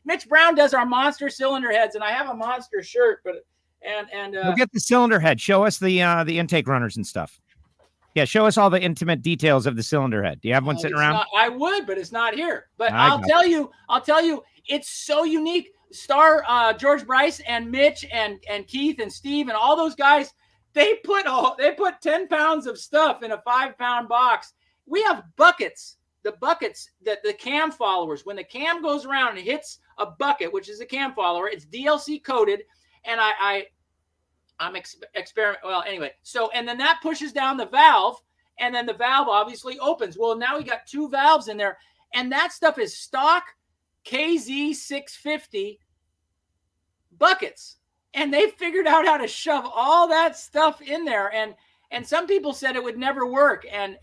Mitch Brown does our monster cylinder heads, and I have a monster shirt, but we'll get the cylinder head. Show us the intake runners and stuff. Yeah, show us all the intimate details of the cylinder head. Do you have one sitting around? I would, but it's not here. But I'll tell you, it's so unique. Star George Bryce and Mitch and Keith and Steve and all those guys, they put 10 pounds of stuff in a 5-pound box. We have buckets. The buckets that the cam followers, when the cam goes around and hits a bucket, which is a cam follower, it's DLC coded, and I'm experimenting. Well, anyway, so, and then that pushes down the valve, and then the valve obviously opens. Well, now we got 2 valves in there, And that stuff is stock KZ 650 buckets. And they figured out how to shove all that stuff in there. And some people said it would never work. And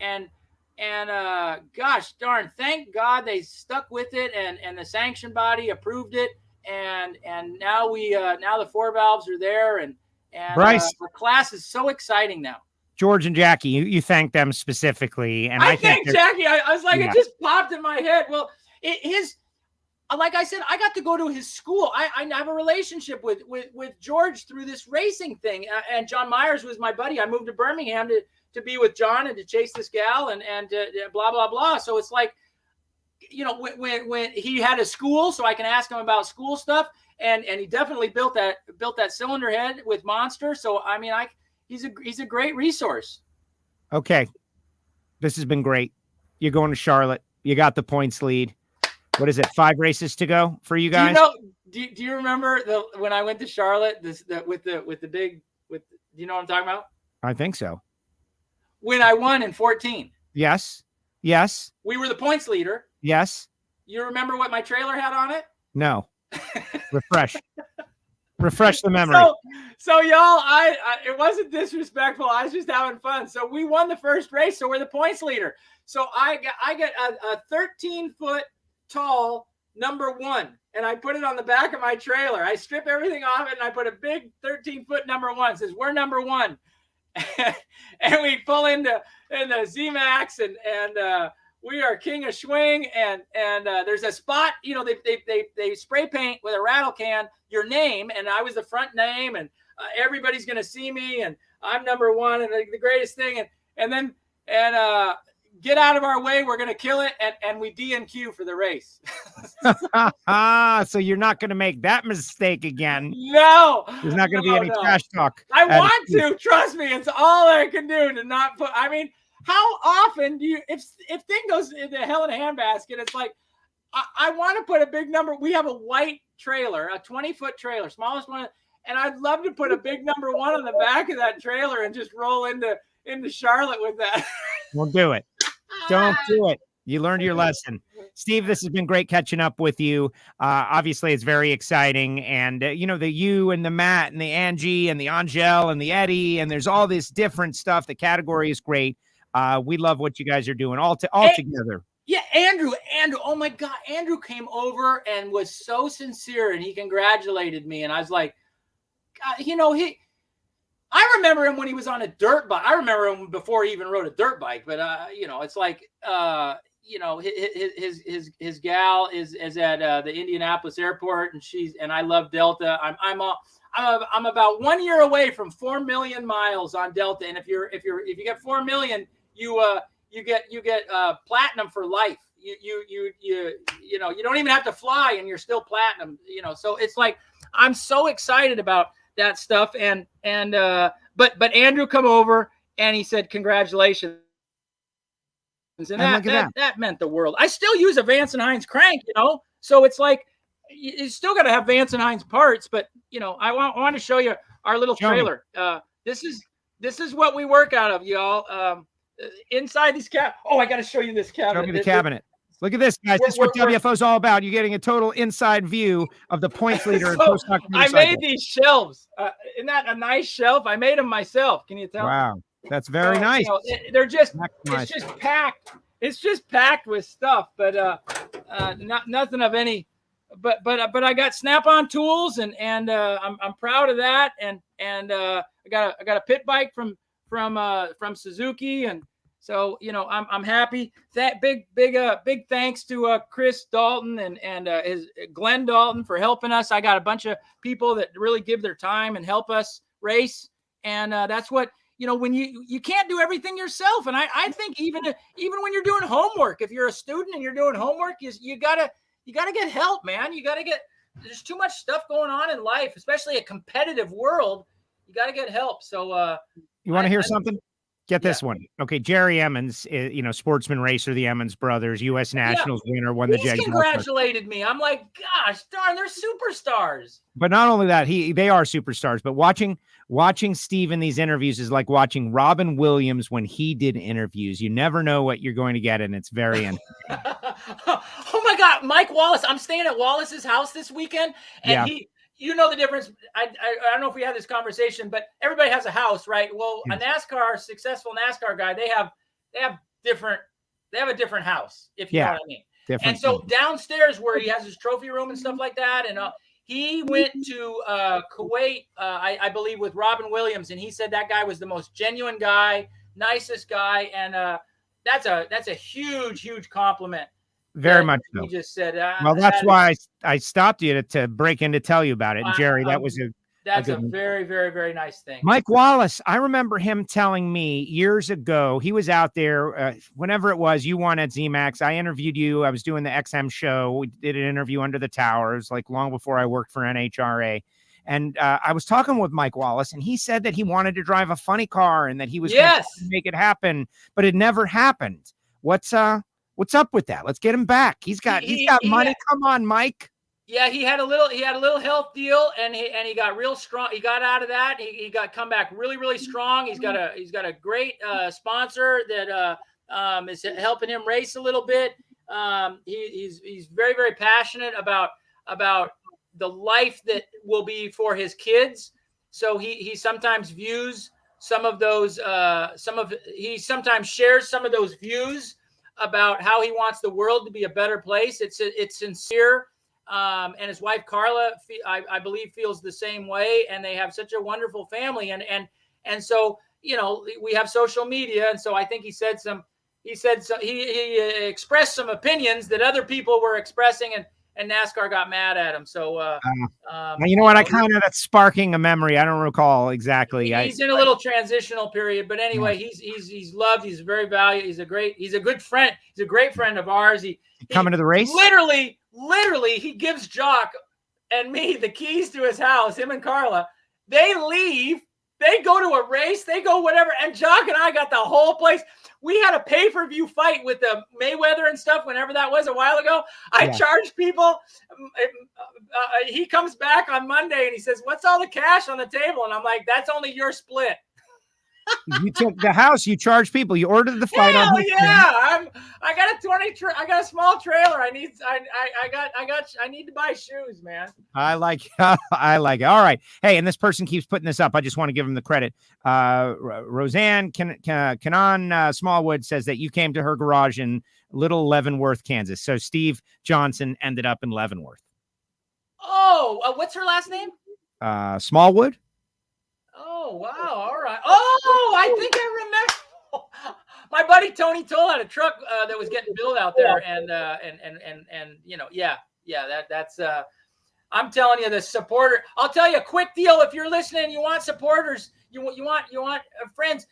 gosh darn, thank God they stuck with it, and the sanction body approved it. And now now the 4 valves are there, and Bryce, the class is so exciting now. George and Jackie, you thanked them specifically, and I thank Jackie. I was like, yeah. It just popped in my head. Well, like I said, I got to go to his school. I have a relationship with George through this racing thing. And John Myers was my buddy. I moved to Birmingham to be with John and to chase this gal and blah, blah, blah. So it's like, when he had a school, so I can ask him about school stuff. And he definitely built that cylinder head with Monster. So, I mean, he's a great resource. Okay. This has been great. You're going to Charlotte. You got the points lead. What is it? 5 races to go for you guys? Do you remember when I went to Charlotte? Do you know what I'm talking about? I think so. When I won in 14. Yes. We were the points leader. Yes. You remember what my trailer had on it? No. Refresh the memory. So y'all, it wasn't disrespectful. I was just having fun. So we won the first race. So we're the points leader. So I get a 13-foot tall number 1, and I put it on the back of my trailer. I strip everything off it, and I put a big 13-foot number 1. It says we're number 1, and we pull into Z-Max, and we are king of swing. And there's a spot, they spray paint with a rattle can your name, and I was the front name, and everybody's gonna see me, and I'm number 1, and the greatest thing, and then get out of our way, we're going to kill it, and we DNQ for the race. So you're not going to make that mistake again. No. There's not going to be any trash talk. I want to. Trust me. It's all I can do to not put – I mean, how often do you – if thing goes in the hell in a handbasket, it's like I want to put a big number. We have a white trailer, a 20-foot trailer, smallest one, and I'd love to put a big number 1 on the back of that trailer and just roll into Charlotte with that. Won't do it. Don't do it. You learned your lesson. Steve, this has been great catching up with you. Obviously, it's very exciting. And, the you and the Matt and the Angie and the Angel and the Eddie, and there's all this different stuff. The category is great. We love what you guys are doing all together. Yeah, Andrew, oh my God, Andrew came over and was so sincere, and he congratulated me. And I was like, God, I remember him when he was on a dirt bike. I remember him before he even rode a dirt bike. But it's like his gal is at the Indianapolis airport, and I love Delta. I'm about 1 year away from 4 million miles on Delta, and if you get 4 million, you get platinum for life. You don't even have to fly, and you're still platinum. So it's like I'm so excited about that stuff, but Andrew come over and he said congratulations, and that meant the world. I still use a Vance and Hines crank, so it's like you still got to have Vance and Hines parts, but I want to show you our little trailer. This is what we work out of, y'all. Inside these I got to show you this cabinet. Show me the cabinet. Look at this, guys. This is what WFO is all about. You're getting a total inside view of the points leader. I made these shelves. Isn't that a nice shelf? I made them myself. Can you tell? Wow, that's very nice. They're just it's just packed. It's just packed with stuff, but nothing of any. But I got Snap-on tools, and I'm proud of that. And I got a pit bike from Suzuki, and so I'm happy. That big thanks to Chris Dalton and his Glenn Dalton for helping us. I got a bunch of people that really give their time and help us race, and that's what when you can't do everything yourself. And I think even when you're doing homework, if you're a student and you're doing homework, you gotta get help, man. There's too much stuff going on in life, especially a competitive world. You got to get help. So you want to hear something? Get this one. Okay, Jerry Emmons, sportsman racer, the Emmons brothers, U.S. Nationals winner, won the Jag. He congratulated me. I'm like, gosh darn, they're superstars. But not only that, they are superstars. But watching Steve in these interviews is like watching Robin Williams when he did interviews. You never know what you're going to get, and it's very interesting. Oh my God, Mike Wallace. I'm staying at Wallace's house this weekend, and you know the difference. I don't know if we had this conversation, but everybody has a house, right? Well, a successful NASCAR guy, they have a different house, if you know what I mean. And so downstairs where he has his trophy room and stuff like that, and he went to Kuwait, I believe, with Robin Williams, and he said that guy was the most genuine guy, nicest guy, and that's a huge compliment. Very much so. He just said, well, that's why I stopped you to break in to tell you about it. And Jerry, that's a very, very, very nice thing. Mike Wallace, I remember him telling me years ago, he was out there, whenever it was, you won at ZMAX. I interviewed you. I was doing the XM show. We did an interview under the towers, like long before I worked for NHRA. And I was talking with Mike Wallace, and he said that he wanted to drive a funny car and that he was going to make it happen, but it never happened. What's up with that? Let's get him back. He's got money. Come on, Mike. Yeah, he had a little health deal, and he got real strong. He got out of that. He got come back really strong. He's got a great sponsor that is helping him race a little bit. He's very, very passionate about the life that will be for his kids. So he sometimes views some of those he sometimes shares some of those views about how he wants the world to be a better place. It's sincere. And his wife Carla, I believe, feels the same way, and they have such a wonderful family. And so, you know, we have social media, and so I think he expressed some opinions that other people were expressing, and NASCAR got mad at him. So, you know what? That's sparking a memory. I don't recall exactly. He's in a little transitional period, but anyway, he's loved. He's very valued. He's a good friend. He's a great friend of ours. He coming to the race. Literally, he gives Jock and me the keys to his house, him and Carla. They leave, they go to a race, they go whatever, and Jock and I got the whole place. We had a pay-per-view fight with the Mayweather and stuff whenever that was a while ago. I charged people. He comes back on Monday and he says, "What's all the cash on the table?" And I'm like, "That's only your split." You took the house. You charged people. You ordered the fight. Hell yeah! I got a small trailer. I need to buy shoes, man. I like it. All right. Hey, and this person keeps putting this up. I just want to give him the credit. Roseanne Kanan Smallwood says that you came to her garage in Little Leavenworth, Kansas. So Steve Johnson ended up in Leavenworth. Oh, what's her last name? Smallwood. Oh, wow. All right. Oh, I think I remember. My buddy Tony Toll had a truck that was getting built out there. And you know, that's I'm telling you, the supporter. I'll tell you a quick deal. If you're listening, you want supporters, you want friends,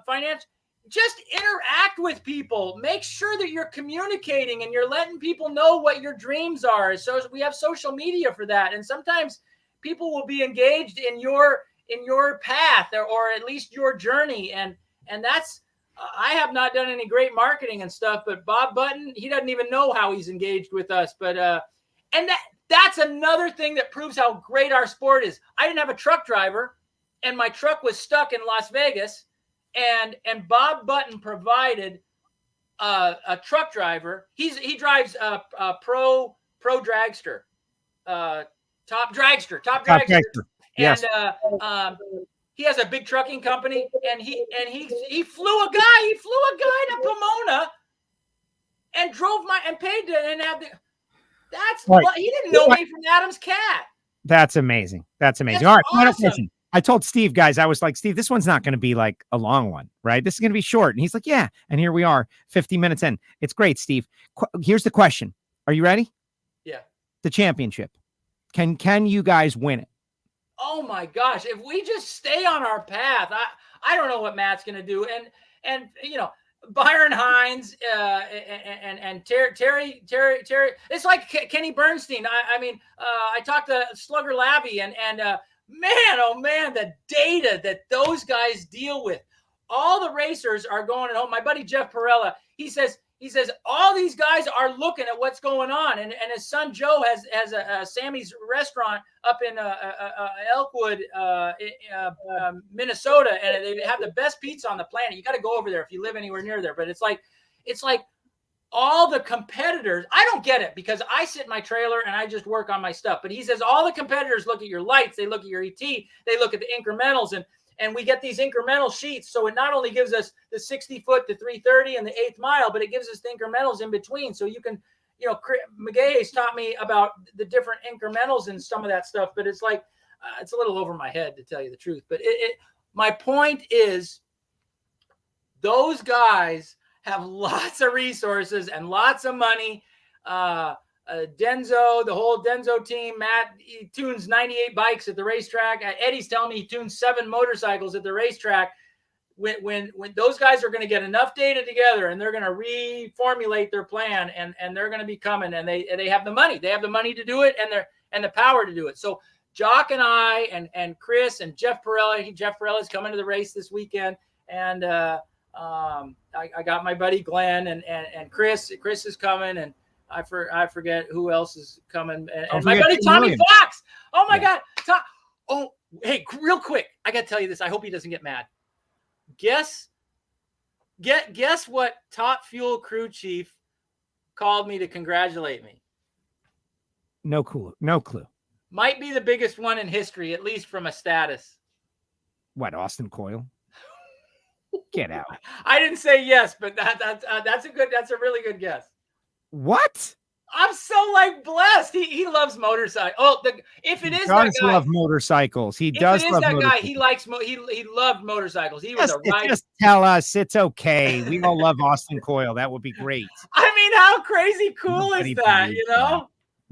finance, just interact with people. Make sure that you're communicating and you're letting people know what your dreams are. So we have social media for that. And sometimes people will be engaged in your path or at least your journey. And that's, I have not done any great marketing and stuff, but Bob Button, he doesn't even know how he's engaged with us. But, and that's another thing that proves how great our sport is. I didn't have a truck driver and my truck was stuck in Las Vegas, and Bob Button provided a truck driver. He drives a pro dragster, top dragster. Yes. And he has a big trucking company, and he flew a guy to Pomona and drove and paid to and had the. That's right. He didn't know me from Adam's cat. That's amazing. That's amazing. All right, final question. I told Steve, guys, I was like, Steve, this one's not going to be like a long one, right? This is going to be short. And he's like, yeah. And here we are, 50 minutes in. It's great, Steve. Here's the question. Are you ready? Yeah. The championship. Can you guys win it? Oh my gosh. If we just stay on our path, I don't know what Matt's going to do. And, you know, Byron Hines and Terry. It's like Kenny Bernstein. I mean, I talked to Slugger Labby and man, oh man, the data that those guys deal with. All the racers are going at home. My buddy Jeff Perella, he says all these guys are looking at what's going on. And his son Joe has a Sammy's restaurant up in Elkwood, Minnesota, and they have the best pizza on the planet. You got to go over there if you live anywhere near there. But it's like all the competitors, I don't get it because I sit in my trailer and I just work on my stuff. But he says all the competitors look at your lights, they look at your ET, they look at the incrementals, and we get these incremental sheets. So it not only gives us the 60 foot to 330 and the 8th mile, but it gives us the incrementals in between. So you can, McGay's taught me about the different incrementals and some of that stuff, but it's like, it's a little over my head to tell you the truth. But my point is those guys have lots of resources and lots of money. Denzo, the whole Denzo team, Matt, he tunes 98 bikes at the racetrack. Eddie's telling me he tunes 7 motorcycles at the racetrack. When those guys are going to get enough data together and they're going to reformulate their plan and they're going to be coming and they have the money. They have the money to do it and the power to do it. So Jock and I and Chris and Jeff Perella. Jeff Perella is coming to the race this weekend. And I got my buddy Glenn and Chris. Chris is coming, and I forget who else is coming. And my buddy Tommy Fox. Oh my God, Tom. Oh, hey, real quick, I got to tell you this. I hope he doesn't get mad. Guess what? Top Fuel crew chief called me to congratulate me. No clue. No clue. Might be the biggest one in history, at least from a status. What? Austin Coyle? Get out. I didn't say yes, but that's a really good guess. What? I'm so blessed. He loves motorcycles. Oh, if it is that guy, love motorcycles. He does love that guy. He likes he loved motorcycles. He was a rider. Just tell us it's okay. We all love Austin Coyle. That would be great. I mean, how crazy cool is that?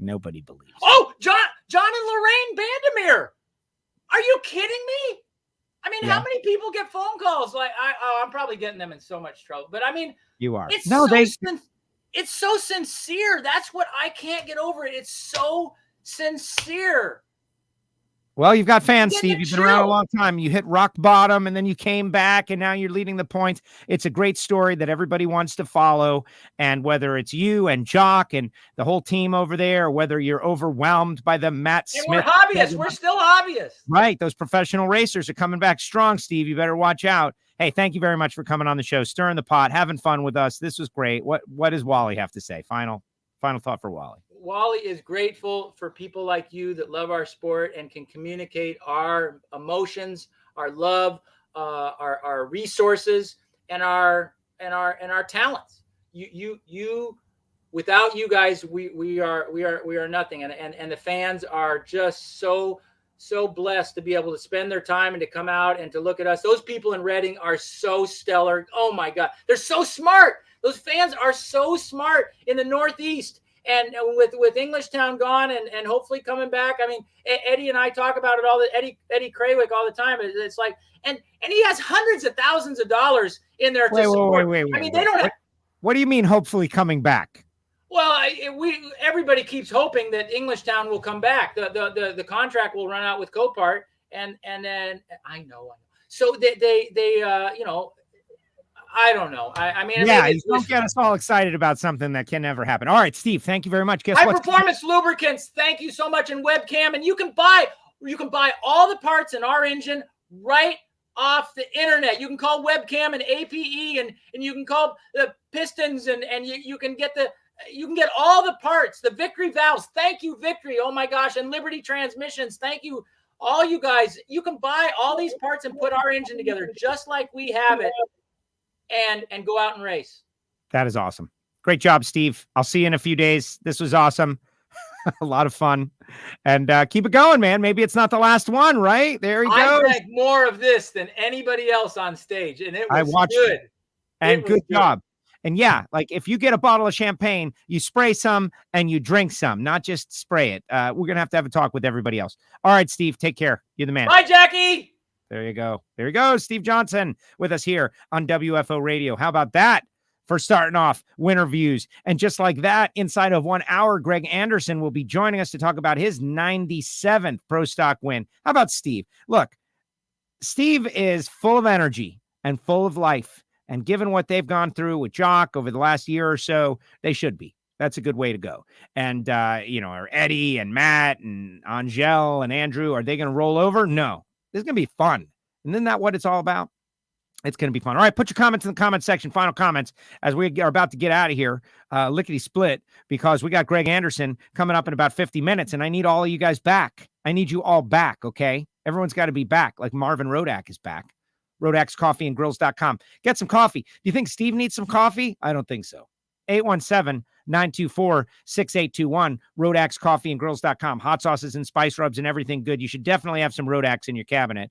Nobody believes. Oh, John and Lorraine Bandemir. Are you kidding me? I mean, how many people get phone calls? I'm probably getting them in so much trouble. But I mean, you are. It's so sincere. That's what I can't get over. It's so sincere. Well, you've got fans, Steve. You've been around a long time. You hit rock bottom, and then you came back, and now you're leading the points. It's a great story that everybody wants to follow. And whether it's you and Jock and the whole team over there, or whether you're overwhelmed by the Matt Smith. We're hobbyists. We're still hobbyists. Right. Those professional racers are coming back strong, Steve. You better watch out. Hey, thank you very much for coming on the show, stirring the pot, having fun with us. This was great. What does Wally have to say? Final thought for Wally. Wally is grateful for people like you that love our sport and can communicate our emotions, our love, our resources, and our talents. You without you guys, we are nothing. And the fans are just so blessed to be able to spend their time and to come out and to look at us. Those people in Reading are so stellar. Oh my God, they're so smart. Those fans are so smart in the Northeast. And with Englishtown gone and hopefully coming back, I mean, Eddie and I talk about it all. Eddie Krawick all the time. It's like, and he has hundreds of thousands of dollars in there to support. Wait. I mean, they don't have. What do you mean? Hopefully coming back? Well, everybody keeps hoping that Englishtown will come back. The contract will run out with Copart, and then I know. So they I don't know. I mean, you don't get us all excited about something that can never happen. All right, Steve, thank you very much. Guess High what? Performance Lubricants, thank you so much. And Webcam, and you can buy all the parts in our engine right off the internet. You can call Webcam and APE, and you can call the pistons, and you can get all the parts. The Victory valves, thank you, Victory. Oh my gosh, and Liberty transmissions, thank you, all you guys. You can buy all these parts and put our engine together just like we have it. And go out and race. That is awesome. Great job, Steve. I'll see you in a few days. This was awesome. A lot of fun. And keep it going, man. Maybe it's not the last one, right? There he goes. I drank more of this than anybody else on stage, and it was good. And good job. And yeah, if you get a bottle of champagne, you spray some and you drink some, not just spray it. We're going to have a talk with everybody else. All right, Steve, take care. You're the man. Bye, Jackie. There you go. There you go. Steve Johnson with us here on WFO Radio. How about that for starting off winter views? And just like that, inside of 1 hour, Greg Anderson will be joining us to talk about his 97th Pro Stock win. How about Steve? Look, Steve is full of energy and full of life. And given what they've gone through with Jock over the last year or so, they should be. That's a good way to go. And, are Eddie and Matt and Angel and Andrew, are they going to roll over? No. This is going to be fun. And isn't that what it's all about? It's going to be fun. All right, put your comments in the comment section, final comments, as we are about to get out of here, lickety-split, because we got Greg Anderson coming up in about 50 minutes, and I need all of you guys back. I need you all back, okay? Everyone's got to be back, like Marvin Rodak is back. Rodak'sCoffeeandGrills.com. Get some coffee. Do you think Steve needs some coffee? I don't think so. 817-924-6821. Rodak'sCoffeeandGrills.com. Hot sauces and spice rubs and everything good. You should definitely have some Rodak's in your cabinet.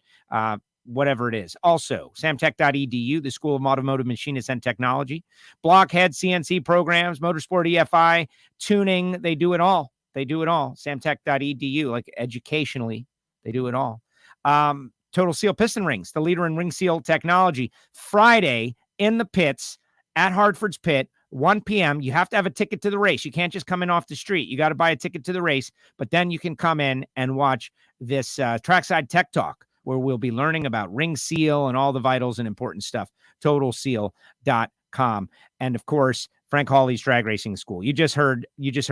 Whatever it is. Also, samtech.edu, the School of Automotive Machinists and Technology. Blockhead, CNC programs, Motorsport EFI, tuning, they do it all. They do it all. Samtech.edu, like educationally, they do it all. Total Seal Piston Rings, the leader in ring seal technology. Friday in the pits at Hartford's Pit, 1 p.m. You have to have a ticket to the race. You can't just come in off the street. You got to buy a ticket to the race, but then you can come in and watch this Trackside Tech Talk, where we'll be learning about ring seal and all the vitals and important stuff. TotalSeal.com. And of course, Frank Hawley's Drag Racing School. You just heard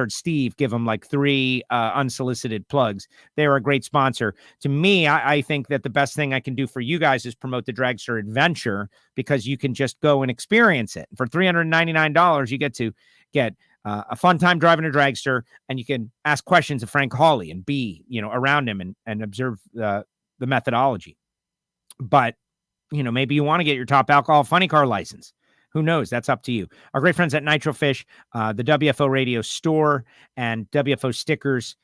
Steve give them like 3 unsolicited plugs. They're a great sponsor. To me, I think that the best thing I can do for you guys is promote the Dragster Adventure, because you can just go and experience it. For $399, you get to get a fun time driving a dragster, and you can ask questions of Frank Hawley and be, around him and observe the methodology. But, maybe you want to get your top alcohol funny car license. Who knows? That's up to you. Our great friends at Nitrofish, the WFO Radio store, and WFO stickers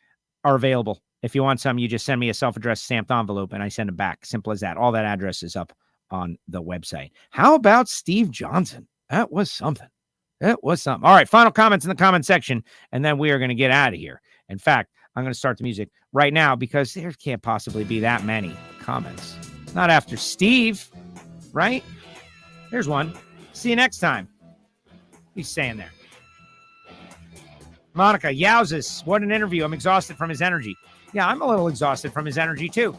are available. If you want some, you just send me a self-addressed stamped envelope and I send them back. Simple as that. All that address is up on the website. How about Steve Johnson? That was something. It was something. All right, final comments in the comment section, and then we are going to get out of here. In fact, I'm going to start the music right now, because there can't possibly be that many comments. Not after Steve, right? Here's one. See you next time. He's saying there. Monica, yowzes. What an interview. I'm exhausted from his energy. Yeah, I'm a little exhausted from his energy, too.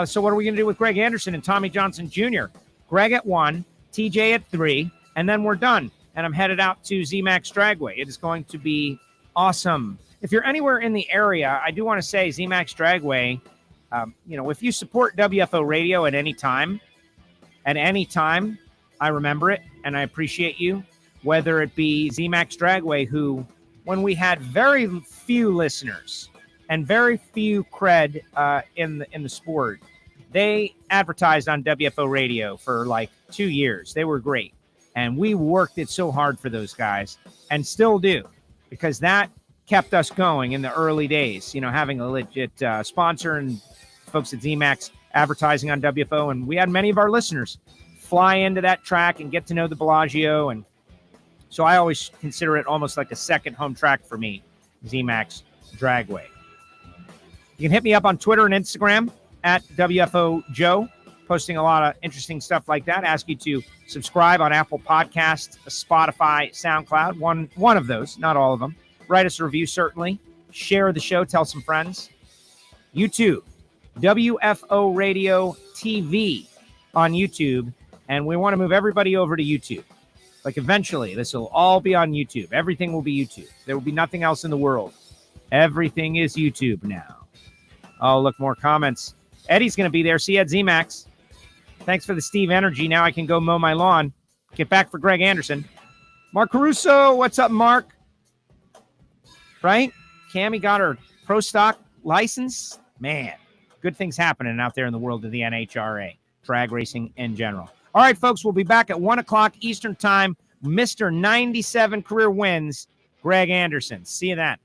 So what are we going to do with Greg Anderson and Tommy Johnson Jr.? Greg at 1, TJ at 3, and then we're done. And I'm headed out to ZMAX Dragway. It is going to be awesome. If you're anywhere in the area, I do want to say ZMAX Dragway, if you support WFO Radio at any time, I remember it and I appreciate you, whether it be ZMAX Dragway, who, when we had very few listeners and very few cred in the sport, they advertised on WFO Radio for like 2 years. They were great. And we worked it so hard for those guys, and still do, because that kept us going in the early days, having a legit sponsor and folks at ZMAX advertising on WFO. And we had many of our listeners fly into that track and get to know the Bellagio. And so I always consider it almost like a second home track for me, ZMAX Dragway. You can hit me up on Twitter and Instagram at WFO Joe, posting a lot of interesting stuff like that. Ask you to subscribe on Apple Podcasts, Spotify, SoundCloud, one of those, not all of them. Write us a review, certainly. Share the show, tell some friends. YouTube, WFO Radio TV on YouTube. And we want to move everybody over to YouTube. Like, eventually, this will all be on YouTube. Everything will be YouTube. There will be nothing else in the world. Everything is YouTube now. Oh, look, more comments. Eddie's going to be there. See you at ZMAX. Thanks for the Steve energy. Now I can go mow my lawn. Get back for Greg Anderson. Mark Caruso, what's up, Mark? Right? Cammie got her pro stock license. Man, good things happening out there in the world of the NHRA, drag racing in general. All right, folks, we'll be back at 1 o'clock Eastern time. Mr. 97 career wins, Greg Anderson. See you then.